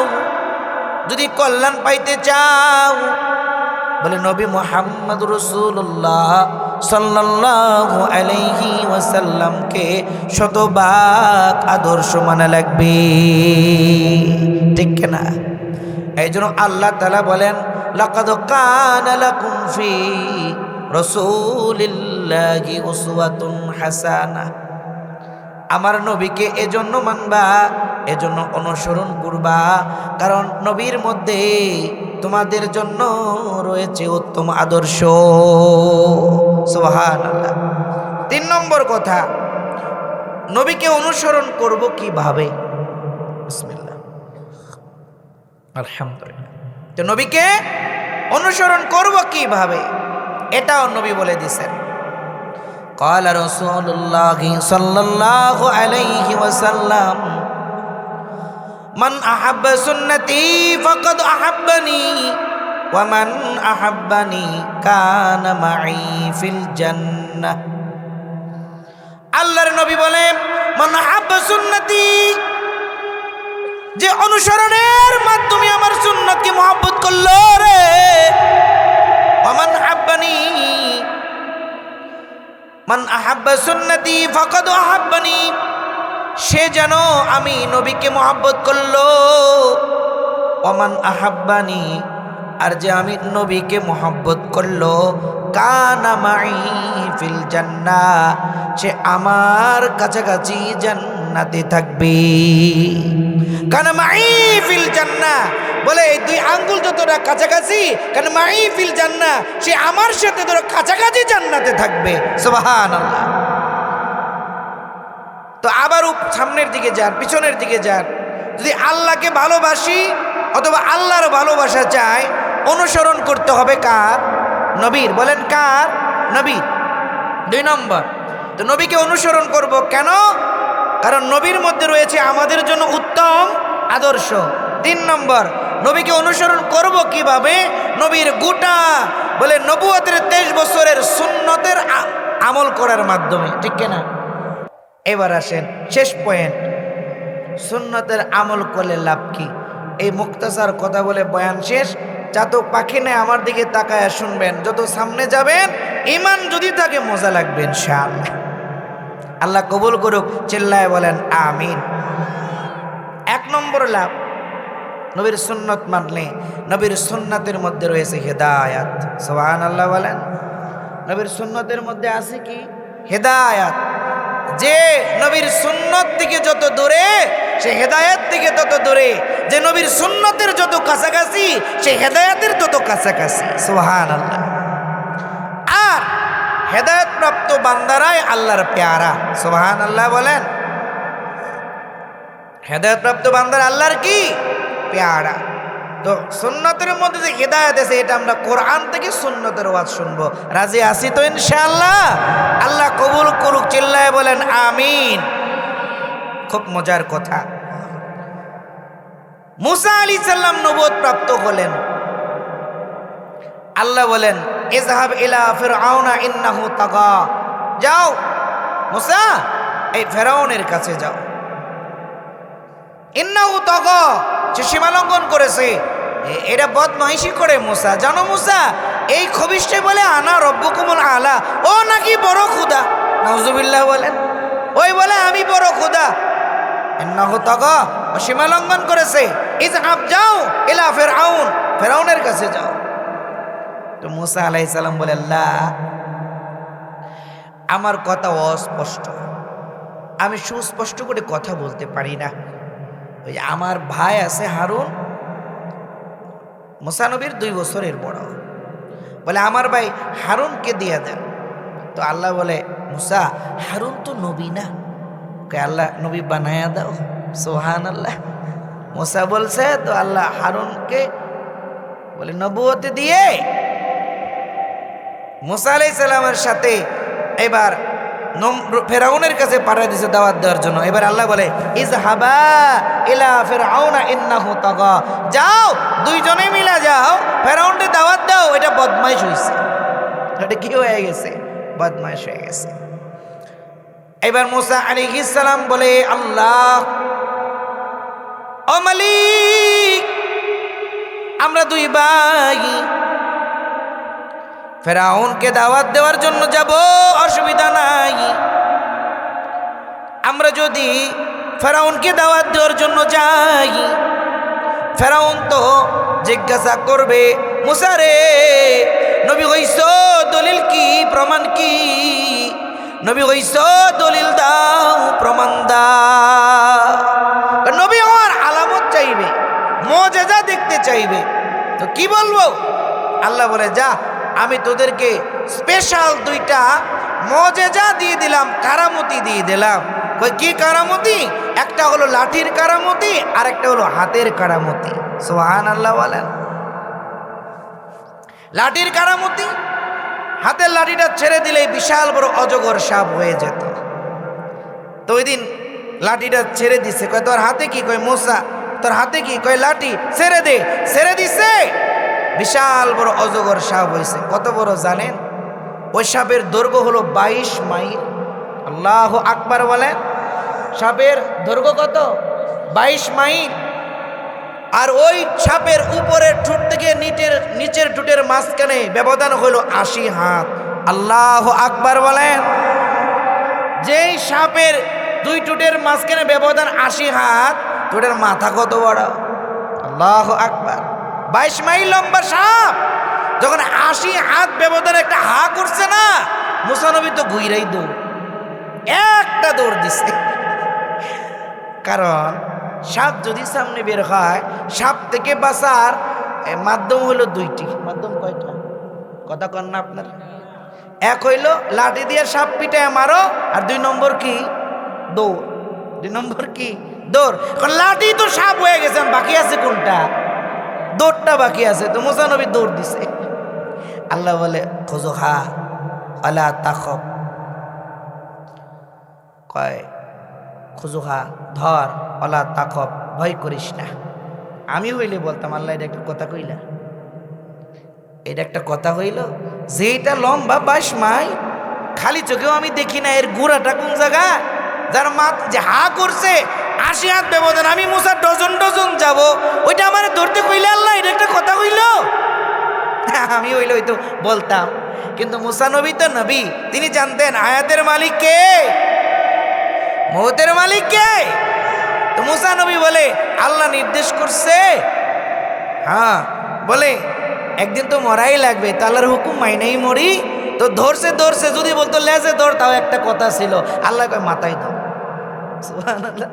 যদি কল্যাণ পাইতে চাও, বলে নবী মুহাম্মদ রাসূলুল্লাহ সাল্লাল্লাহু আলাইহি ওয়াসাল্লামকে শতভাগ আদর্শ মানা লাগবে, ঠিক না? এই জন্য আল্লাহ তাআলা বলেন লাকাদ কানা লাকুম ফি রাসূলিল্লাহি উসওয়াতুন হাসানা। আমার নবীকে এজন্য মানবা, এজন্য অনুসরণ করবা, কারণ নবীর মধ্যে তোমাদের জন্য রয়েছে উত্তম আদর্শ। সুবহানাল্লাহ। 3 নম্বর কথা, নবীকে অনুসরণ করব কিভাবে? বিসমিল্লাহ, আলহামদুলিল্লাহ। তো নবীকে অনুসরণ করব কিভাবে, এটাও নবী বলে দিয়েছেন। قال رسول الله صلى الله عليه وسلم من أحب سنتي فقد أحبني ومن أحبني كان معي في الجنة। আল্লাহর নবী বলেন মান আহাব্বা সুন্নতি, যে অনুসরণের মাধ্যমে আমার সুন্নতকে মহব্বত করলো রে, ওমান আহাব্বানি, মান আহাব্বা সুন্নতি ফাকাদ আহাব্বানি, সে যেন আমি নবীকে মহব্বত করলো। ওমান আহাব্বানি, আর যে আমি নবীকে মহব্বত করলো, কানা মাই ফিল জান্নাহ, সে আমার কাছাকাছি জান্নাতে থাকবে। কানা মাই ফিল জান্নাহ বলে এই 2 আঙ্গুল যতটা কাছাকাছি, কানা মাই ফিল জান্নাহ, সে আমার সাথে ধরো কাছাকাছি জান্নাতে থাকবে। সুবহানাল্লাহ। তো আবার সামনের দিকে যান, পিছনের দিকে যান। যদি আল্লাহকে ভালোবাসি অথবা আল্লাহর ভালোবাসা চাই, অনুসরণ করতে হবে কার? নবীর। বলেন কার? নবীর। 2 নম্বর, তো নবীকে অনুসরণ করব কেন? কারণ নবীর মধ্যে রয়েছে আমাদের জন্য উত্তম আদর্শ। 3 নম্বর, নবীকে অনুসরণ করব কিভাবে? নবীর গোটা বলে নবুয়তের 23 বছরের সুন্নতের আমল করার মাধ্যমে, ঠিক কিনা? এবার আসেন শেষ পয়েন্ট, সুন্নতের আমল করলে লাভ কি? এই মুক্তাসার কথা বলে বয়ান শেষ। চাতক পাখি নেই আমার দিকে তাকায় শুনবেন, যত সামনে যাবেন ঈমান যদি থাকে মজা লাগবে ইনশাআল্লাহ। আল্লাহ কবুল করুক, চিল্লায় বলেন আমিন। 1 নম্বর লাভ, নবীর সুন্নত মানলে নবীর সুন্নতের মধ্যে রয়েছে হেদায়াত। সুবহানাল্লাহ বলেন। নবীর সুন্নতের মধ্যে আছে কি? হেদায়াত। যে নবীর সুন্নত থেকে যত দূরে, সে হেদায়াত থেকে তত দূরে। যে নবীর সুন্নতের যত কাছাকাছি, সে হেদায়াতের তত কাছাকাছি। সুবহানাল্লাহ। আর হেদায়াত প্রাপ্ত বান্দারাই আল্লাহর পেয়ারা। সুবহানাল্লাহ বলেন। হেদায়াত প্রাপ্ত বান্দারা আল্লাহর কি? পেয়ারা। তো সুন্নতের মধ্যে যে হেদায়েত আছে, এটা আমরা কোরআন থেকে সুন্নতের ওয়াজ শুনবো। রাজি আছি তো ইনশাআল্লাহ? আল্লাহ কবুল করুক, চিল্লায় বলেন আমিন। খুব মজার কথা, মুসা আলাইহিস সালাম নবুয়ত প্রাপ্ত হলেন। আল্লাহ বলেন ইযহাব ইলা ফিরআউনা ইন্নাহু তাগা, যাও মুসা এই ফেরাউনের কাছে যাও, ইন্নাহু তাগা, সে সীমা লঙ্ঘন করেছে, এটা বদমাইশি করে মুসা। জানো মুসা এই খবিশে বলে আনা রব্বুকুমুল আলা, ও নাকি বড় খোদা। নাউজুবিল্লাহ বলেন, ওই বলে আমি বড় খোদা। ইন্নাহু তাগা, সীমা লঙ্ঘন করেছে। ইযহাব, যাও ইলা ফিরআউন, ফেরাউনের কাছে যাও। তো মুসা আলাইহিস সালাম বলে, আল্লাহ আমার কথা অস্পষ্ট, আমি সুস্পষ্ট করে কথা বলতে পারি না। ওই আমার ভাই আছে হারুন, মুসা নবীর 2 বছরের বড়, বলে আমার ভাই হারুনকে দিয়ে দেন। তো আল্লাহ বলে, মুসা হারুন তো নবী না, আল্লাহ নবী বানায়া দাও। সুবহানাল্লাহ। মুসা বলছে, তো আল্লাহ হারুনকে বলে নবুয়ত দিয়ে মুসা আলাইহিস সালামের সাথে এবার ফেরাউনের কাছে পাঠিয়ে দিয়েছে দাওয়াত দেওয়ার জন্য। এবার আল্লাহ বলে, ইযহাবা ইলা ফিরআউনা ইন্নাহু তাগা, যাও দুইজনে মিলা যাও ফেরাউনকে দাওয়াত দাও, এটা বদমাইশ হইছে। এটা কি হয়ে গেছে? বদমাইশ হয়ে গেছে। এবার মুসা আলাইহিস সালাম বলে, আল্লাহ ও মালিক, আমরা 2 ভাই ফেরাউনকে দাওয়াত দেওয়ার জন্য যাব, অসুবিধা নাই। আমরা যদি ফেরাউনকে দাওয়াত দেওয়ার জন্য যাই, ফেরাউন তো জিজ্ঞাসা করবে, মুসা রে নবী হইছ, দলিল কি, প্রমাণ কি? নবী হইছ, দলিল দাও, প্রমাণ দাও। নবী আমার আলামত চাইবে, মুজিজা দেখতে চাইবে। তো কি বলবো? আল্লাহ বলে, যা আমি তোদেরকে স্পেশাল 2টা মুজিজা দিয়ে দিলাম, কারামতি দিয়ে দিলাম। কি কারামতি? একটা হলো লাঠির কারামতি, আর একটা হলো হাতের কারামতি। সুবহানাল্লাহ বলেন। লাঠির কারামতি, হাতের লাঠিটা ছেড়ে দিলেই বিশাল বড় অজগর সাপ হয়ে যেত। তো ওই দিন লাঠিটা ছেড়ে দিছে, কয় তোর হাতে কি? কয় মুসা তোর হাতে কি? কয় লাঠি। ছেড়ে দে, ছেড়ে দিছে, বিশাল বড় অজগর সাপ হয়েছে। কত বড় জানেন? ওই সাপের দৈর্ঘ্য হলো 22 মাইল। আল্লাহু আকবার বলেন। সাপের দৈর্ঘ্য কত? 22 মাইল। আর ওই সাপের উপরের ঠোঁট থেকে নিচের ঠোঁটের মাঝখানে ব্যবধান হলো 80 হাত। আল্লাহু আকবার বলেন। যেই সাপের 2 ঠোঁটের মাঝখানে ব্যবধান 80 হাত, ঠোঁটের মাথা কত বড়? আল্লাহু আকবার। 22 মাইল লম্বা সাপ যখন 80 হাত ব্যবধানে একটা হা করছে না, মুসা নবী তো ঘুইরাই দৌড়, একটা দৌড় দিছে। কারণ সাপ যদি সামনে বের হয়, সাপ থেকে বাঁচার মাধ্যম হলো 2টি। মাধ্যম কয়টা? কথা কন না আপনার? এক হইলো লাঠি দিয়ে সাপ পিটায় মারো, আর 2 নম্বর কি? দৌড়। 2 নম্বর কি? দৌড়। কারণ লাঠি তো সাপ হয়ে গেছে, বাকি আছে কোনটা? দৌড়টা বাকি আছে। তো মুসা নবী দৌড় দিছে। আল্লাহ বলে, খুযুহা ওয়ালা তাখাফ, কয় খুযুহা ধর, ওয়ালা তাখাফ ভয় করিস না। আমি হইলে বলতাম, আল্লাহ এটা একটা কথা কইলা? এটা একটা কথা হইল? যেটা লম্বা 22 মাইল, খালি চোখেও আমি দেখি না, এর গুড়াটা কোন জায়গায়? যার মাথ যে হা করছে 80 হাত ব্যবধান, আমি মুসা ডজন ডজন যাব, ওইটা আমার ধরতে কইলে আল্লাহ এটা একটা কথা কইল? আমি হইলে হয়তো বলতাম, কিন্তু মুসা নবী তো নবী, তিনি জানতেন আয়াতের মালিক কে, মওতের মালিক কে। তো মুসা নবী বলে, আল্লাহ নির্দেশ করছে, হ্যাঁ বলে একদিন তো মরাই লাগবে, তো আল্লাহর হুকুম মাইনেই মরি। তো ধরছে, যদি বলতো লেজে ধর, তাও একটা কথা ছিল। আল্লাহ কয় মাথায় ধর। সুবহানাল্লাহ।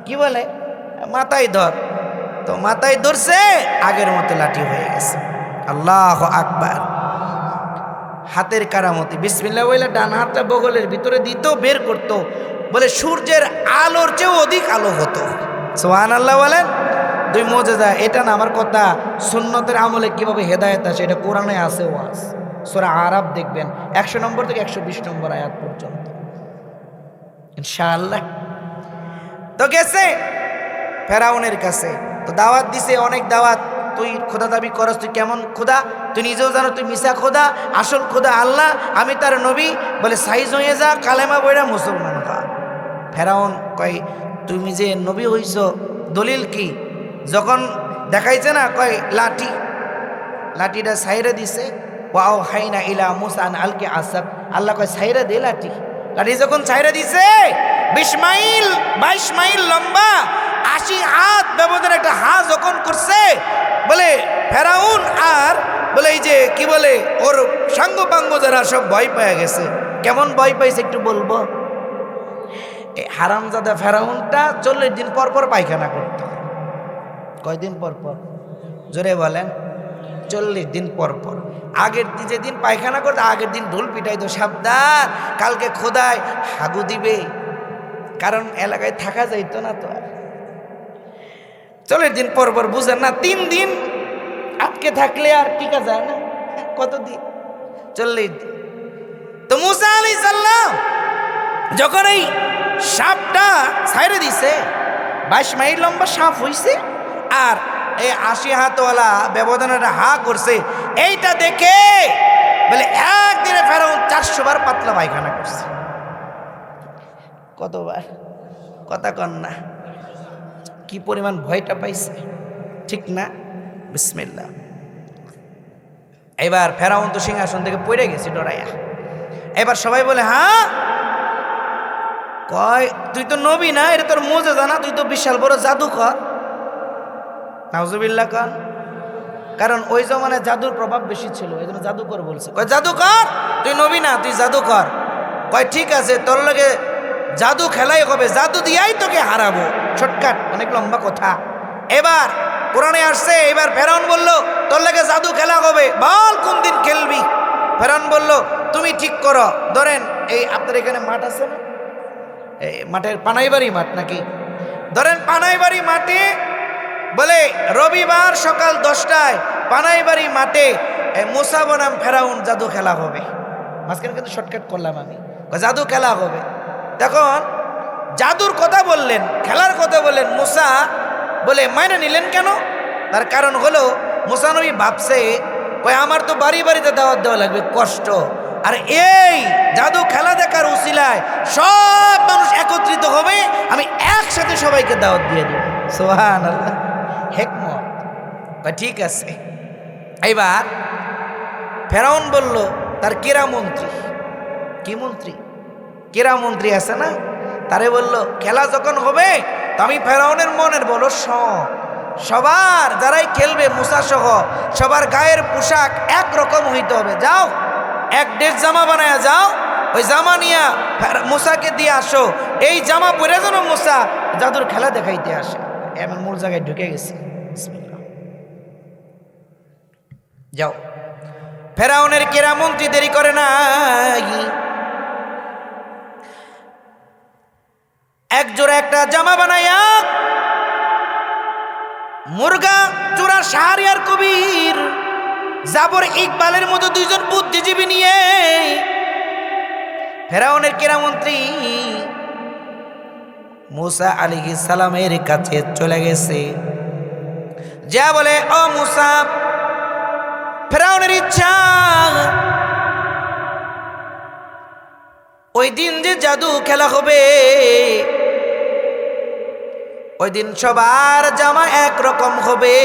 কি বলে? মাথায় ধর। তো মাথায় ধরছে, আগের মতো লাঠি হয়ে গেছে। আল্লাহু আকবার। হাতের কারামতি। বিসমিল্লাহ বলে ডান হাতটা বগলের ভিতরে দিত, বের করত, বলে সূর্যের আলোর চেয়েও অধিক আলো হতো। সুবহানাল্লাহ বলেন। 2 মুজিজা। এটা না আমার কথা, সুন্নতের আমলে কিভাবে হেদায়েত আসে এটা কোরআনে আছে। ওয়াজ সূরা আরাফ দেখবেন 100 নম্বর থেকে 120 নম্বর আয়াত পর্যন্ত, ইনশাআল্লাহ। তো গেছে ফেরাউনের কাছে, তো দাওয়াত দিছে, অনেক দাওয়াত তুই খোদা দাবি করস, তুই কেমন খোদা? তুই নিজেও জানো তুই মিশা খোদা, আসল খোদা আল্লাহ, আমি তার নবী। বলে সাইজ হয়ে যা, কালেমা বইরা মুসলমান হা। ফেরাউন কয় তুমি যে নবী হইছ দলিল কি? যখন দেখাইছে না, কয় লাঠি, লাঠিটা সাইরে দিছে। ওয়াও হাইনা ইলা মুসা আন আলকি আসাব, আল্লাহ কয় সাইরে দে লাঠি। লাঠি যখন সাইরে দিছে 20 মাইল 22 মাইল লম্বা 80 হাত ব্যবধান একটা হাত যখন করছে, বলে ফেরাউন আর বলে এই যে কি বলে ওর সাঙ্গপাঙ্গ যারা সব ভয় পেয়ে গেছে। কেমন ভয় পাইছে একটু বলবো? এই হারামজাদা ফেরাউনটা 40 দিন পর পর পায়খানা করত। কয়দিন পর পর? জোরে বলেন। 40 দিন পর পর। আগের দিন যেদিন পায়খানা করতো আগের দিন ঢোল পিটাইতো, সাবধান কালকে খোদায় হাগু দিবে, কারণ এলাকায় থাকা যাইতো না তো। 40 দিন পর পর, বুঝেন না? 3 দিন আটকে থাকলে আর টিকা যায় না, কতদিন? 40 দিন। তো মুসা আলাইহিস সালাম যখন এই সাপটা ছাইরে দিছে, 22 মাইল লম্বা সাপ হইছে, আর এই 80 হাতওয়ালা ব্যবধানটা হা করছে, এইটা দেখে বলে একদিনে ফেরাউন 400 বার পাতলা পায়খানা করছে। কতবার? কথা কন না, কি পরিমাণ ভয়টা পাইছে, ঠিক না? বিসমিল্লাহ। এবার ফেরাউন তো সিংহাসন থেকে পড়ে গেছে ডরাইয়া। এবার সবাই বলে হ্যাঁ, কয় তুই তো নবী না, এটা তোর মুজিজা না, তুই তো বিশাল বড় জাদুকর। নাউজুবিল্লাহ কান। কারণ ওই জমানায় জাদুর প্রভাব বেশি ছিল, এই জন্য জাদুকর বলছে। কয় জাদুকর, তুই নবী না, তুই জাদুকর। কয় ঠিক আছে, তোর লগে জাদু খেলাই হবে, জাদু দিয়াই তোকে হারাবো। শর্টকাট, অনেক লম্বা কথা। এবার কোরআনে আসছে, এবার ফেরাউন বলল তোর লগে জাদু খেলা হবে, বল কোন দিন খেলবি? ফেরাউন বলল তুমি ঠিক করো, ধরেন এই আপনার এখানে মাঠ আছে না, এই মাঠের পানাইবাড়ি মাঠ নাকি, ধরেন পানাইবাড়ি মাঠে বলে রবিবার সকাল 10টায় পানাইবাড়ি মাঠে মুসা বনাম ফেরাউন জাদু খেলা হবে। মাঝখানে কিন্তু শর্টকাট করলাম আমি, জাদু খেলা হবে। তখন জাদুর কথা বললেন, খেলার কথা বললেন, মুসা বলে মাইনে নিলেন কেন? তার কারণ হলো মুসা নবী ভাবছে, কয় আমার তো বাড়ি বাড়িতে দাওয়াত দেওয়া লাগবে, কষ্ট, আর এই জাদু খেলা দেখার উসিলায় সব মানুষ একত্রিত হবে, আমি একসাথে সবাইকে দাওয়াত দিয়ে দেব। সুবহানাল্লাহ, হিকমত। ঠিক আছে। এবার ফেরাউন বলল তার কেরামন্ত্রী, কি মন্ত্রী? কেরামন্ত্রী আছে না, তারে বলল খেলা যখন হবে তো আমি ফেরাউনের মনের বলো সবার যারাই খেলবে মুসা সহ সবার গায়ের পোশাক একরকম হইতে হবে। যাও এক ড্রেস জামা বানায়া যাও, ওই জামা নিয়ে মুসাকে দিয়ে আসো, এই জামা পরে যেন মুসা জাদুর খেলা দেখাইতে আসে। এমন মূল জায়গায় ঢুকে গেছি। যাও। ফেরাউনের কেরামন্ত্রী দেরি করে নাই, এক জোড়া একটা জামা বানাইয়া মুরগা চূড়া শাহরিয়ার কবির জাবর ইকবালের মতো 2 জন বুদ্ধিজীবী নিয়ে ফেরাউনের কেরামন্ত্রী মুসা আলাইহিস সালামের কাছে চলে গেছে। যা বলে ও মুসা, ফেরাউনের ইচ্ছা ওই দিন যে জাদু খেলা হবে, ওই দিন সবার জামা একরকম হবে,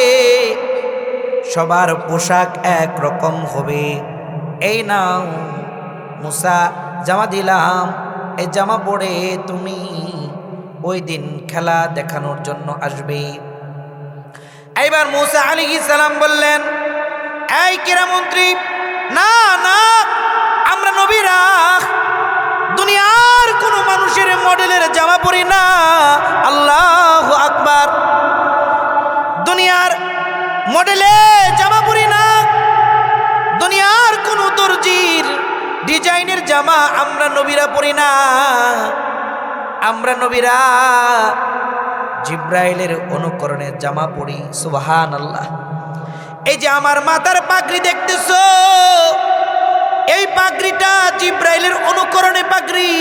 সবার পোশাক একরকম হবে। এই নাও মুসা জামা দিলাম, এই জামা পরে তুমি ওই দিন খেলা দেখানোর জন্য আসবে। এইবার মুসা আলাইহিস সালাম বললেন, এই কেরামন্ত্রী, না না, আমরা নবীরা দুনিয়ার কোন মানুষের মডেলের জামা পরি না। আল্লাহু আকবার। দুনিয়ার মডেলে জামা পরি না, দুনিয়ার কোন দর্জির ডিজাইনের জামা আমরা নবীরা পরি না। আমরা নবীরা জিব্রাইলের অনুকরণে জামা পরি। সুবহানাল্লাহ। এই যে আমার মাথার পাগড়ি দেখতেছো, এই পাগড়িটা জিব্রাইলের অনুকরণে পাগড়ি।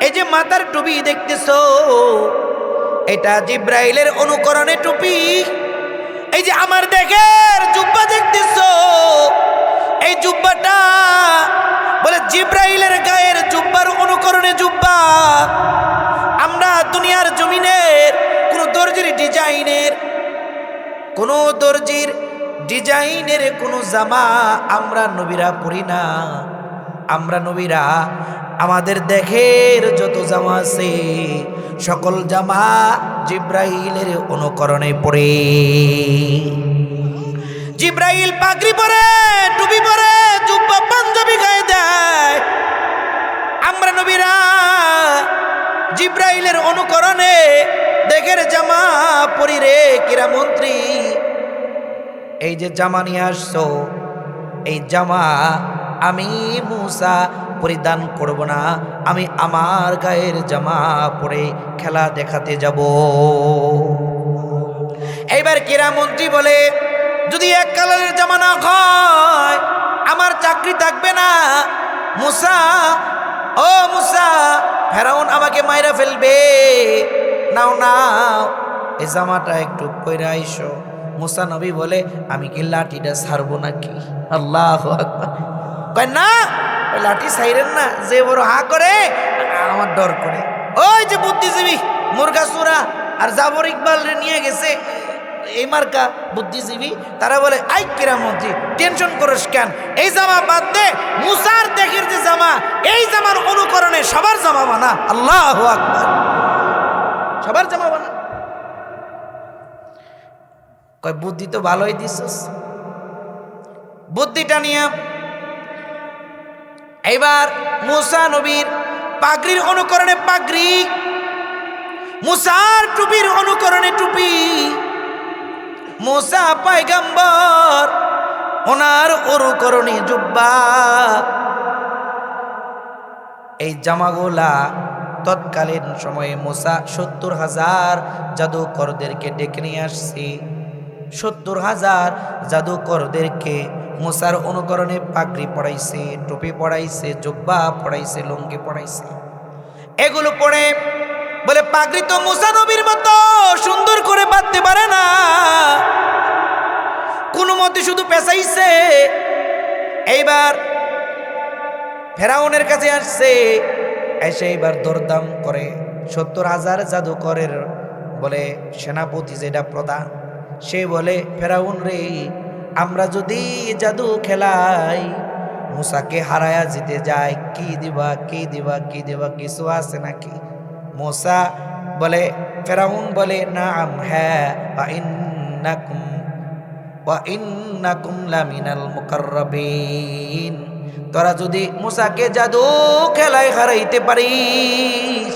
এই যে মাথার টুপি দেখতেছো, এটা জিব্রাইলের অনুকরণে টুপি। এই যে আমার দেখের জুব্বা দেখতেছো, এই জুব্বাটা বলে জিব্রাইলের গায়ের জুব্বার অনুকরণে জুব্বা। আমরা দুনিয়ার জমিনের কোনো দর্জির ডিজাইনের কোনো জামা আমরা নবীরা পরি না। আমরা নবীরা আমাদের দেখের যত জামা আছে সকল জামা জিব্রাইলের অনুকরণে পরে। জিব্রাইল পাগড়ি পরে, টুপি পরে, জুব্বা পাঞ্জাবি গায়ে দেয়। আমরা নবীরা জিব্রাইলের অনুকরণে দেখের জামা পরি রে কিরামন্ত্রী। এই যে জামা নিয়ে আসছো, এই জামা আমি মুসা পরিধান করব না, আমি আমার গায়ের জামা পরে খেলা দেখাতে যাব। এইবার কিরামন্ত্রী বলে, যদি এক কালারের জামা না হয় আমার চাকরি থাকবে না। মুসা, ও মুসা, ফেরাউন আমাকে মাইরা ফেলবে। নাও নাও এই জামাটা একটু পরে আইসো। মুসা নবী বলে, আমি কি লাঠিটা ছাড়বো নাকি? আল্লাহু আকবার। কয় না, ওই লাঠি ছাইরেন না, যে বড় হা করে আমার ডর করে। ওই যে বুদ্ধিজীবী মুরগা চূড়া আর জাবর ইকবাল নিয়ে গেছে এই মার্কা বুদ্ধিজীবী, তারা বলে, আই কিরামন্ত্রী টেনশন করিস কেন, এই জামা বাদ দে, মুসার দেখের যে জামা, এই জামার অনুকরণে সবার জামা বানা। আল্লাহু আকবার, সবার জামা বানা। কয় বুদ্ধি তো ভালোই দিছস, বুদ্ধিটা নিয়ে এইবার মুসা নবীর পাগড়ির অনুকরণে পাগড়ি, মুসার টুপির অনুকরণে টুপি। মুসা পয়গম্বর, ওনার অনুকরণে জুব্বা। এই জামাগুলা তৎকালীন সময়ে মুসা 70,000 জাদুকরদেরকে ডেকে নিয়ে আসছে। 70,000 জাদুকরদেরকে মুসার অনুকরণে পাগড়ি পড়াইছে, টুপি পড়াইছে, জুব্বা পড়াইছে, লুঙ্গি পড়াইছে। এগুলো পড়ে বলে, পাগড়ি তো মুসা নবীর মতো সুন্দর করে বাঁধতে পারে না, কোনো মতে শুধু পেঁচাইছে। এইবার ফেরাউনের কাছে আসছে, এসে এইবার দরদাম করে 70,000 জাদুকরের বলে সেনাপতি যেটা প্রধান, সে বলে, ফেরাউন রে, আমরা যদি জাদু খেলাই মুসাকে হারায়া জিতে যায়, কি দিবা কি দিবা কি দিবা, কিছু আছে নাকি? মুসা বলে, ফেরাউন বলে, নাম, হ্যাঁ, ওয়া ইন্নাকুম লামিনাল মুকাররাবিন। তোরা যদি মুসাকে জাদু খেলায় হারাইতে পারিস,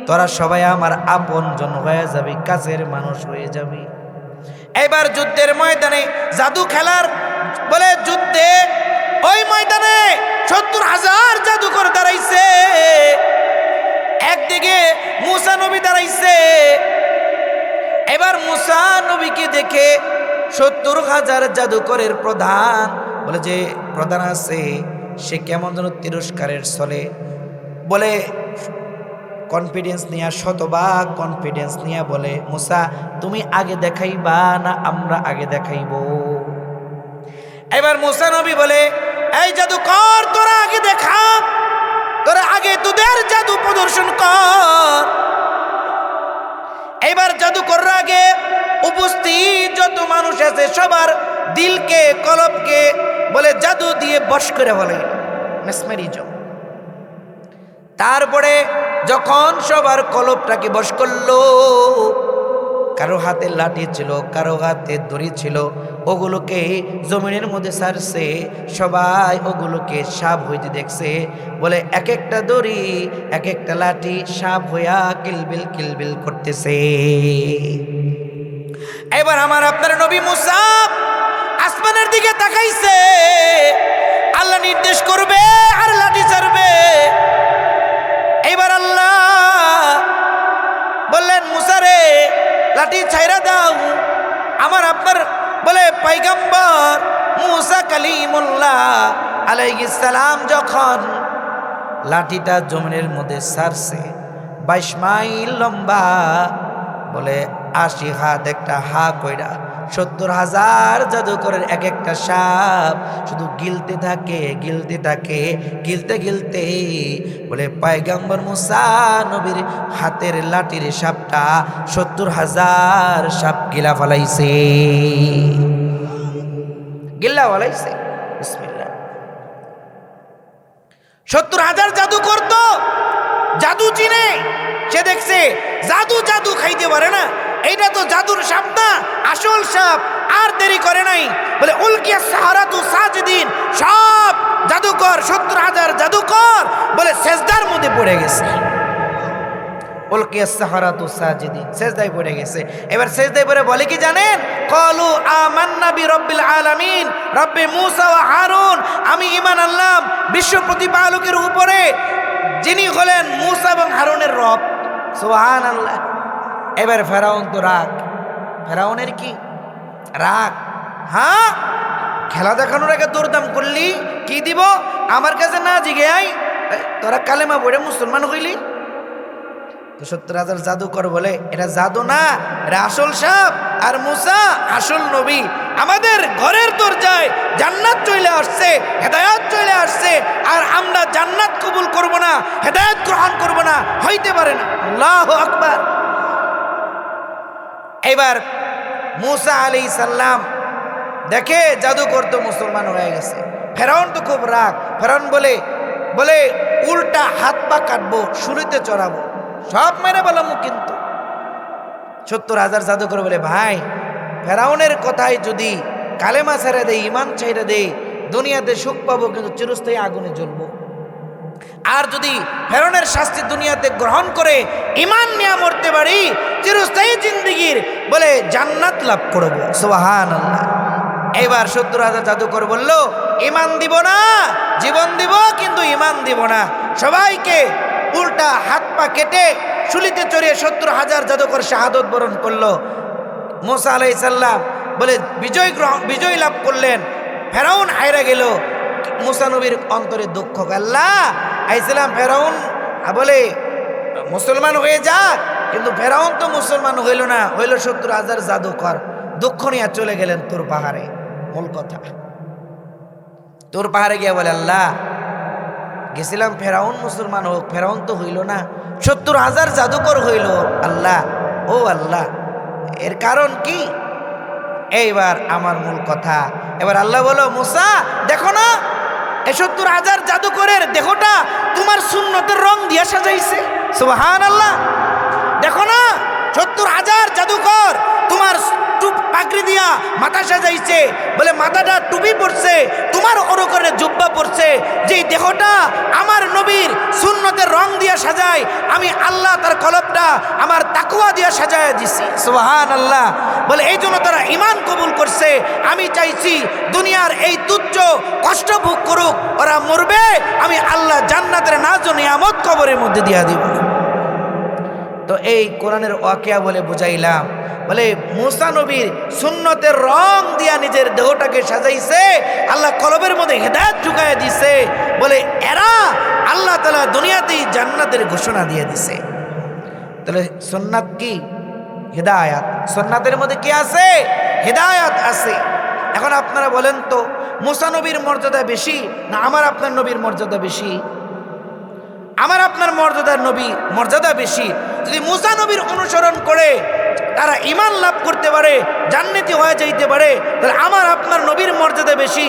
তোরা সবাই আমার আপনজন হয়ে যাবি, কাছের মানুষ হয়ে যাবি। এবার যুদ্ধের ময়দানে, জাদু খেলার বলে যুদ্ধে, ওই ময়দানে 70,000 জাদুকর দাঁড়াইছে, একদিকে মুসা নবী দাঁড়াইছে। এবার মুসা নবীকে দেখে 70,000 জাদুকরের প্রধান বলে, যে প্রধান আছে সে কেমন যেন তিরস্কারের ছলে বলে, কনফিডেন্স নিয়ে, শতভাগ কনফিডেন্স নিয়ে বলে, মুসা তুমি আগে দেখাইবা না আমরা আগে দেখাইব? এবার মুসা নবী বলে, এই জাদুকর তোরা আগে দেখা, তোরা আগে তোদের জাদু প্রদর্শন কর। এবার জাদুকররা আগে উপস্থিত যত মানুষ আছে সবার দিলকে, কলবকে বলে জাদু দিয়ে বশ করে বলে মেসমেরিজম। তারপরে যখন সবার কলবটাকে বশ করলো, কারো হাতে লাঠি ছিল, কারো হাতে দড়ি ছিল, ওগুলোকে জমিনের মধ্যে ছাড়ছে, সবাই ওগুলোকে সাপ হইতে দেখছে। বলে এক একটা দড়ি, এক একটা লাঠি সাপ হইয়া কিলবিল কিলবিল করতেছে। এবার আমার আপনার নবী মুসা আসমানের দিকে তাকাইছে, আল্লাহ নির্দেশ করবে আর লাঠি ছাড়বে। এবার আল্লাহ বললেন, মুসা রে, লাঠি ছাইরা দাও। আমার আপনার বলে পয়গম্বর মুসা কালিমুল্লাহ আলাইহিস সালাম যখন লাঠিটা জমিনের মধ্যে ছাড়ছে, 22 মাইল লম্বা বলে 80 হাত একটা হা কইরা 70,000 জাদুকরের এক একটা সাপ শুধু গিলতে থাকে গিলতে গিলতে বলে পয়গম্বর মুসা নবীর হাতের লাঠির সাপটা 70,000 সাপ গিলা ফলাইছে। বিসমিল্লাহ। 70,000 জাদু করতো, জাদু চিনে, সে দেখছে জাদু খাইতে পারে না, এইটা তো জাদুর সাপ না, আসল সাপ। আর দেরি করে নাই, বলে উলকিয়া সাহারাতু সাজিদিন, সব জাদুকর 70,000 জাদুকর বলে সেজদার মধ্যে পড়ে গেছে। উলকিয়া সাহারাতু সাজিদিন, সেজদায় পড়ে গেছে। এবার সেজদায় পড়ে বলে কি জানেন? ক্বালু আমান্না বিরব্বিল আলামিন, রব্বে মূসা ওয়া হারুন, আমি ঈমান আনলাম বিশ্ব প্রতিপালকের উপরে, যিনি হলেন মূসা এবং হারুনের রব। সুবহানাল্লাহ। এবার ফেরাউন তো রাগ, ফেরাউনের কি রাগ, হ্যাঁ খেলা দেখানোর আগে দৌড়দাম করলি, কি দিব আমার কাছে না জিগে আই, তোরা কালেমা পড়ে মুসলমান হইলি। তো 70,000 জাদুকর বলে এটা জাদু না, এটা আসল সাপ, আর মূসা আসল নবী। আমাদের ঘরের দরজায় জান্নাত চলে আসছে, হেদায়েত চলে আসছে, আর আমরা জান্নাত কবুল করব না, হেদায়েত গ্রহণ করব না, হইতে পারে না। আল্লাহু আকবার। এবার মূসা আলাইহিস সালাম দেখে জাদুকর তো মুসলমান হয়ে গেছে। ফেরাউন তো খুব রাগ, ফেরাউন বলে উল্টা হাত পা কাটবো, শুলিতে চড়াবো, সব মেরে বললাম। কিন্তু 70,000 জাদুকর বলে ভাই, ফেরাউনের কথায় যদি কালেমা ছেড়ে দেই, ইমান ছেড়ে দেই, দুনিয়াতে সুখ পাবো কিন্তু চিরস্থায়ী আগুনে জ্বলবো। আর যদি ফেরাউনের শাস্তি দুনিয়াতে গ্রহণ করে ইমান নিয়ে মরতে পারি, চিরস্থায়ী জিন্দেগির বলে জান্নাত লাভ করব। সুবহানাল্লাহ। এবার 70,000 জাদুকর বলল ইমান দিব না, জীবন দিব কিন্তু ইমান দিব না। সবাইকে উল্টা হাত পা কেটে শুলিতে চড়িয়ে 70,000 জাদুকর শাহাদত বরণ করলো। মূসা আলাইহিস সালাম বলে বিজয় লাভ করলেন। ফেরাউন হায়রা গেল। মূসা নবীর অন্তরে দুঃখ, আল্লাহ আইছিলাম ফেরাউন বলে মুসলমান হয়ে যাক, কিন্তু ফেরাউন তো মুসলমান হইল না, হইল 70,000 জাদুকর। দুঃখ নিয়ে চলে গেলেন তোর পাহাড়ে। মূল কথা, তোর পাহাড়ে গিয়ে বলে আল্লাহ গেছিলাম ফেরাউন মুসলমান হোক, ফেরাউন তো হইল না, 70,000 জাদুকর হইল। আল্লাহ, ও আল্লাহ, এর কারণ কি? এইবার আমার মূল কথা। এবার আল্লাহ বলো মূসা দেখো না, এই 70,000 জাদুকরের দেহটা তোমার সুন্নতের রং দিয়া সাজাইছে। সুবহানাল্লাহ। দেখো না 70,000 জাদুকর তোমার পাগড়ি দিয়া মাথা সাজাইছে, বলে মাথাটা টুপি পড়ছে, তোমার অনুকরণে জুব্বা পড়ছে। যেই দেহটা আমার নবীর সুন্নতের রং দিয়া সাজায়, আমি আল্লাহ তার কলবটা আমার তাকওয়া দিয়া সাজায় দিছি। সুবহানাল্লাহ। বলে এই জন্য তারা ঈমান কবুল করছে। আমি চাইছি দুনিয়ার এই তুচ্ছ কষ্ট ভোগ করুক, ওরা মরবে, আমি আল্লাহ জান্নাতের নাজ নিয়ামত কবরের মধ্যে দিয়া দিব। তো এই কোরআনের ওয়াকিয়া বলে বুঝাইলাম, বলে মূসা নবীর সুন্নতের রং দিয়া নিজের দেহটাকে সাজাইছে, আল্লাহ কলবের মধ্যে হেদায়েত ঢুকাইয়া দিছে। বলে এরা আল্লাহ তাআলা দুনিয়াতেই জান্নাতের ঘোষণা দিয়ে দিছে। তাহলে সুন্নাত কি? হেদায়েত। সুন্নাতের মধ্যে কি আছে? হেদায়েত আছে। এখন আপনারা বলেন তো, মূসা নবীর মর্যাদা বেশি না আমার আপনার নবীর মর্যাদা বেশি? আমার আপনার মর্যাদা বেশি। যদি মূসা নবীর অনুসরণ করে তারা ঈমান লাভ করতে পারে, জান্নাতি হয়ে যাইতে পারে, তাহলে আমার আপনার নবীর মর্যাদা বেশি।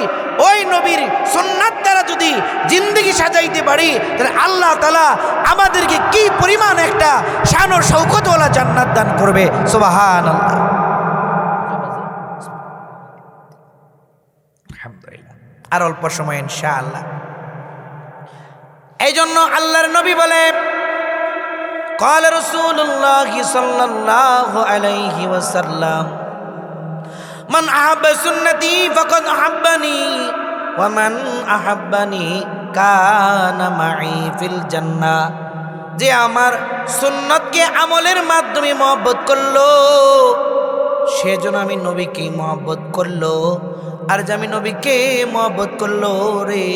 ওই নবীর সুন্নাত দ্বারা যদি জিন্দেগি সাজাইতে পারি, তাহলে আল্লাহ তাআলা আমাদেরকে কি পরিমাণ একটা শান ও শৌকতওয়ালা জান্নাত দান করবে। সুবহানাল্লাহ। আলহামদুলিল্লাহ। আর অল্প সময় ইনশাআল্লাহ। এই জন্য আল্লাহর নবী বলে قال رسول الله صلى الله عليه وسلم من أحب سنتي فقد أحبني ومن أحبني كان معي في الجنة। যে আমার সুন্নতকে আমলের মাধ্যমে মহব্বত করলো, সেজন্য আমি নবীকে মহব্বত করলো, আর যে আমি নবীকে মহব্বত করলো রে,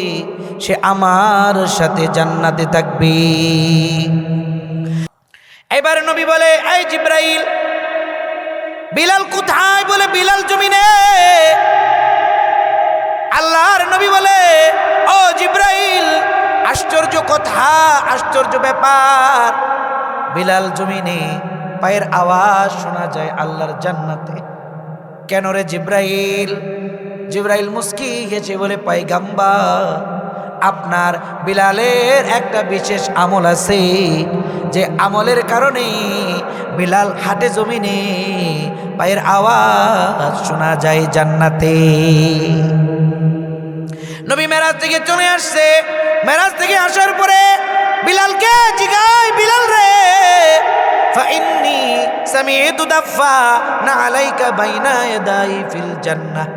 সে আমার সাথে জান্নাতে থাকবে। এবার নবী বলে এই জিব্রাইল, বিলাল কোথায়? বলে বিলাল জমিনে। আল্লাহর নবী বলে, ও জিব্রাইল, আশ্চর্য কথা, আশ্চর্য ব্যাপার, বিলাল জমিনে পায়ের আওয়াজ শোনা যায় আল্লাহর জান্নাতে। কেন রে জিব্রাইল? জিব্রাইল মুস্কি হেসে বলে, পয়গম্বর, আপনার বিলালের একটা বিশেষ আমল আছে, যে আমলের কারণে বিলাল হাটে জমিনে পায়ের আওয়াজ শোনা যায় জান্নাতে। নবী মেরাজ থেকে চলে আসছে। মেরাজ থেকে আসার পরে বিলালকে জিগায়, বিলাল রে, ফাইন্নি সামি'তু দাফা না আলাইকা বাইনা ইয়াদাই ফিল জান্নাহ।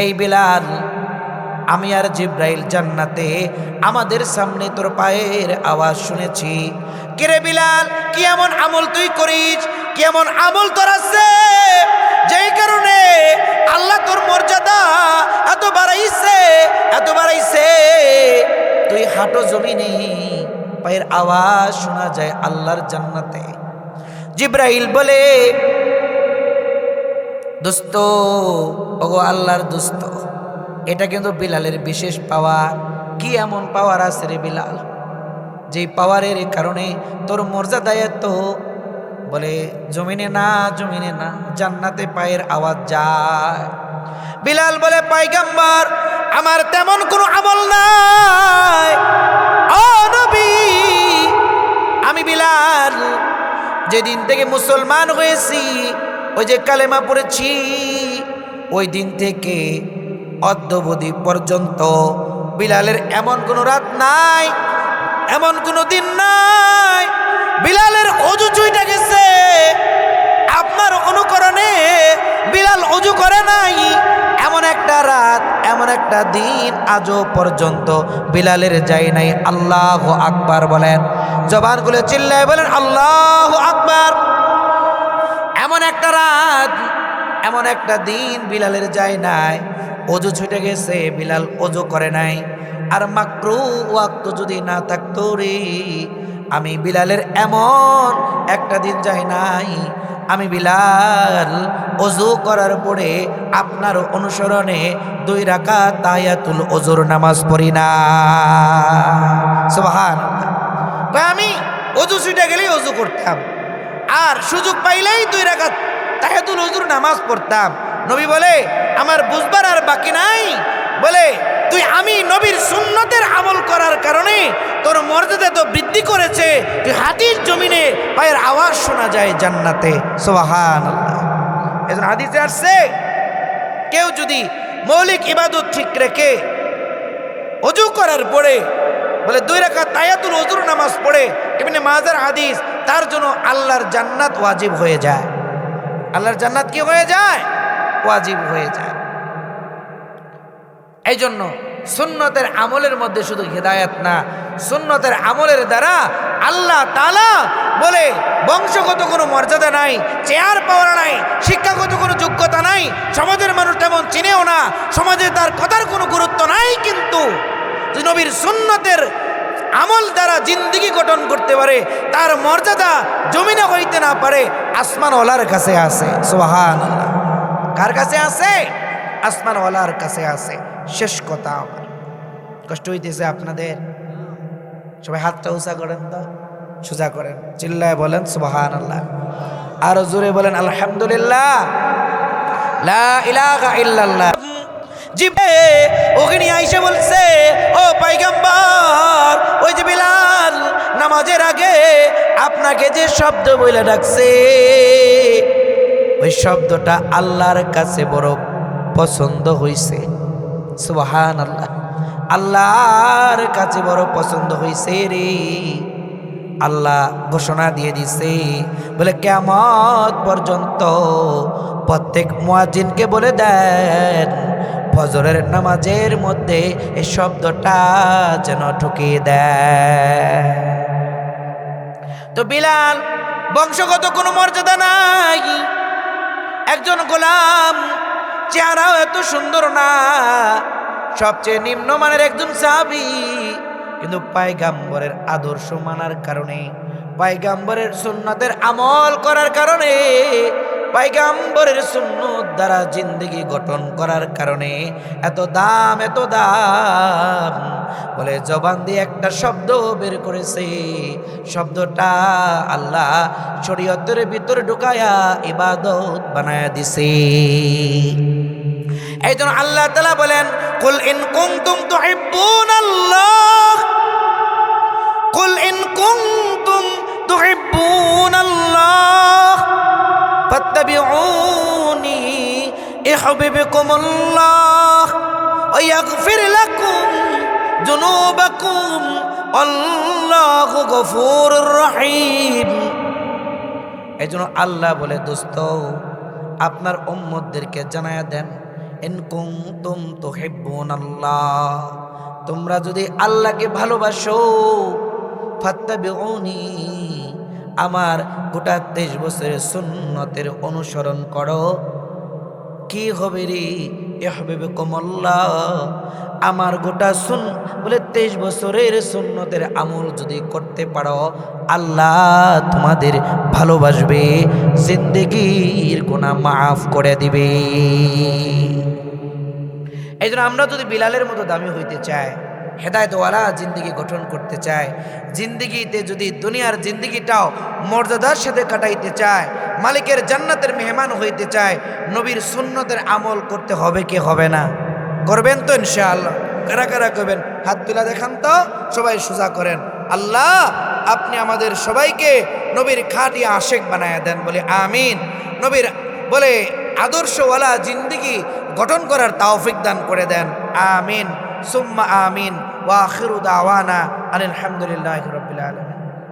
এই বিলাল, আমি আর জিব্রাইল জান্নাতে আমাদের সামনে তোর পায়ের আওয়াজ শুনেছি। কিরে বিলাল, কি এমন আমল তুই করিস, কি এমন আমল তোর আছে যেই কারণে আল্লাহ তোর মর্যাদা এত বাড়াইছে, এত বাড়াইছে, তুই হাঁটো জমিনে পায়ের আওয়াজ শোনা যায় আল্লাহর জান্নাতে। জিব্রাইল বলে, দোস্ত, ওগো আল্লাহর দোস্ত, এটা কিন্তু বিলালের বিশেষ পাওয়ার। কি এমন পাওয়ার আছে রে বিলাল, যেই পাওয়ারের কারণে তোর মর্যাদা এত? বলে, জমিনে না, জমিনে না, জান্নাতে পায়ের আওয়াজ যায়। বিলাল বলে, পয়গম্বর, আমার তেমন কোনো আমল নাই। ও নবী, আমি বিলাল যেদিন থেকে মুসলমান হয়েছি, ওই যে কালেমা পড়েছি, ওই দিন থেকে অদ্যাবধি পর্যন্ত বিলালের এমন কোনো রাত নাই, এমন কোনো দিন নাই বিলালের অজু ছুঁইটা গেছে। আপনার অনুকরণে বিলাল অজু করে নাই, এমন একটা রাত, এমন একটা দিন আজও পর্যন্ত বিলালের যায় নাই। আল্লাহু আকবার বলেন, জবান খুলে চিল্লায় বলেন আল্লাহু আকবার। এমন একটা রাত, এমন একটা দিন বিলালের যায় নাই, অজু ছুটে গেছে, বিলাল অজু করে নাই। আর মাকরু ওয়াক্ত যদি না থাকতো রে, আমি বিলালের এমন একটা দিন যাই নাই, আমি বিলাল অজু করার পরে আপনার অনুসরণে 2 রাকাত তাহিয়াতুল ওজুর নামাজ পড়ি না। সুবহানাল্লাহ। আমি অজু ছুটে গেলেই অজু করতাম, আর সুযোগ পাইলেই 2 রাকাত তাহিয়াতুল ওজুর নামাজ পড়তাম। নবী বলে, আমার বুঝবার আর বাকি নাই। বলে, তুই আমি নবীর সুন্নতের আমল করার কারণে তোর মর্যাদা তো বৃদ্ধি করেছে, তুই হাদিস জমিনে পায়ের আওয়াজ শোনা যায় জান্নাতে। সুবহানাল্লাহ। এজন্য হাদিসে আসছে, কেউ যদি মৌলিক ইবাদত ঠিক রেখে ওযু করার পরে বলে 2 রাকাত তাহিয়াতুল ওযুর নামাজ পড়ে, ইবনে মাজার হাদিস, তার জন্য আল্লাহর জান্নাত ওয়াজিব হয়ে যায়। আল্লাহর জান্নাত কি হয়ে যায়? ওয়াজিব হয়ে যায়। এই জন্য সুন্নতের আমলের মধ্যে শুধু হিদায়াত না, সুন্নতের আমলের দ্বারা আল্লাহ তাআলা বলে বংশগত কোনো মর্যাদা নাই, চেয়ার পাওয়ার নাই, শিক্ষাগত কোনো যোগ্যতা নাই, সমাজের মানুষ তেমন চিনেও না, সমাজে তার কথার কোনো গুরুত্ব নাই, কিন্তু নবীর সুন্নতের আমল দ্বারা জিন্দেগি গঠন করতে পারে, তার মর্যাদা জমিনে হইতে না পারে, আসমানওয়ালার কাছে আছে। সুবহানাল্লাহ। কার কাছে আছে? আসমানওয়ালার কাছে আছে। শেষ কথা, আমার কষ্ট হইতেছে আপনাদের? সবাই হাতটা উঁচা করেন তো, সোজা করেন, চিল্লায় বলেন সুবহানাল্লাহ, আরো জোরে বলেন আলহামদুলিল্লাহ, লা ইলাহা ইল্লাল্লাহ। জিবে ওখানে আইসা বলছে, ও পয়গম্বর, ওই যে বিলাল নামাজের আগে আপনাকে যে শব্দ বলে ডাকছে, ওই শব্দটা আল্লাহর কাছে বড় পছন্দ হইছে। সুবহানাল্লাহ। আল্লাহর কাছে বড় পছন্দ হইছে রে। আল্লাহ ঘোষণা দিয়ে দিছে, বলে কিয়ামত পর্যন্ত প্রত্যেক মুয়াজ্জিনকে বলে দেন, ফজরের নামাজের মধ্যে এই শব্দটা যেন ঢুকিয়ে দেয়। তো বিলাল বংশগত কোনো মর্যাদা নাই, একজন গোলাম, চেহারাও এত সুন্দর না, সবচেয়ে নিম্নমানের একজন সাহাবী, কিন্তু পয়গম্বরের আদর্শ মানার কারণে, পয়গম্বরের সুন্নতের আমল করার কারণে পয়গম্বরের সুন্নত দ্বারা জিন্দেগি গঠন করার কারণে এত দাম, এত দাম। বলে জবান দিয়ে একটা শব্দ বের করেছে, শব্দটা আল্লাহ শরীয়তের ভিতরে ঢুকায়া ইবাদত বানায়া দিছে। এই জন্য আল্লাহ তাআলা বলেন, কুল ইন কুনতুম তুহিব্বুনাল্লাহ, কুল ইন কুনতুম তুহিব্বুনাল্লাহ ফাত্তাবিউনি ইউহিব্বুকুমুল্লাহ ওয়া ইয়াগফির লাকুম যুনুবাকুম আল্লাহু গফুরুর রহিম। এই জন্য আল্লাহ বলে, দোস্ত আপনার উম্মতদেরকে জানায়া দেন, ইন কুনতুম তুহিব্বুনাল্লাহ, তোমরা যদি আল্লাহকে ভালোবাসো, ফাত্তাবিউনি, আমার গোটা 23 বছরের সুন্নতের অনুসরণ করো। কি হবে রে? ইউহিব্বুকুমুল্লাহ, আমার গোটা বলে 23 বছরের সুন্নতের আমল যদি করতে পারো, আল্লাহ তোমাদের ভালোবাসবে, জিন্দেগির গুনাহ মাফ করে দিবে। এই জন্য আমরা যদি বিলালের মতো দামি হইতে চাই, হেদায়েতওয়ালা জিন্দেগি গঠন করতে চায়, জিন্দেগিতে যদি দুনিয়ার জিন্দেগিটাও মর্যাদার সাথে কাটাইতে চায়, মালিকের জান্নাতের মেহমান হইতে চায়, নবীর সুন্নতের আমল করতে হবে কি হবে না? করবেন তো ইনশাআল্লাহ? কারা কারা করবেন? হাত তুলা দেখান তো, সবাই সোজা করেন। আল্লাহ আপনি আমাদের সবাইকে নবীর খাঁটি আশেক বানায়া দেন, বলে আমিন। নবীর বলে আদর্শওয়ালা জিন্দেগি গঠন করার তৌফিক দান করে দেন, আমিন সুম্মা আমিন। ওয়া আখিরু দাওয়ানা আলহামদুলিল্লাহি রাব্বিল আলামিন।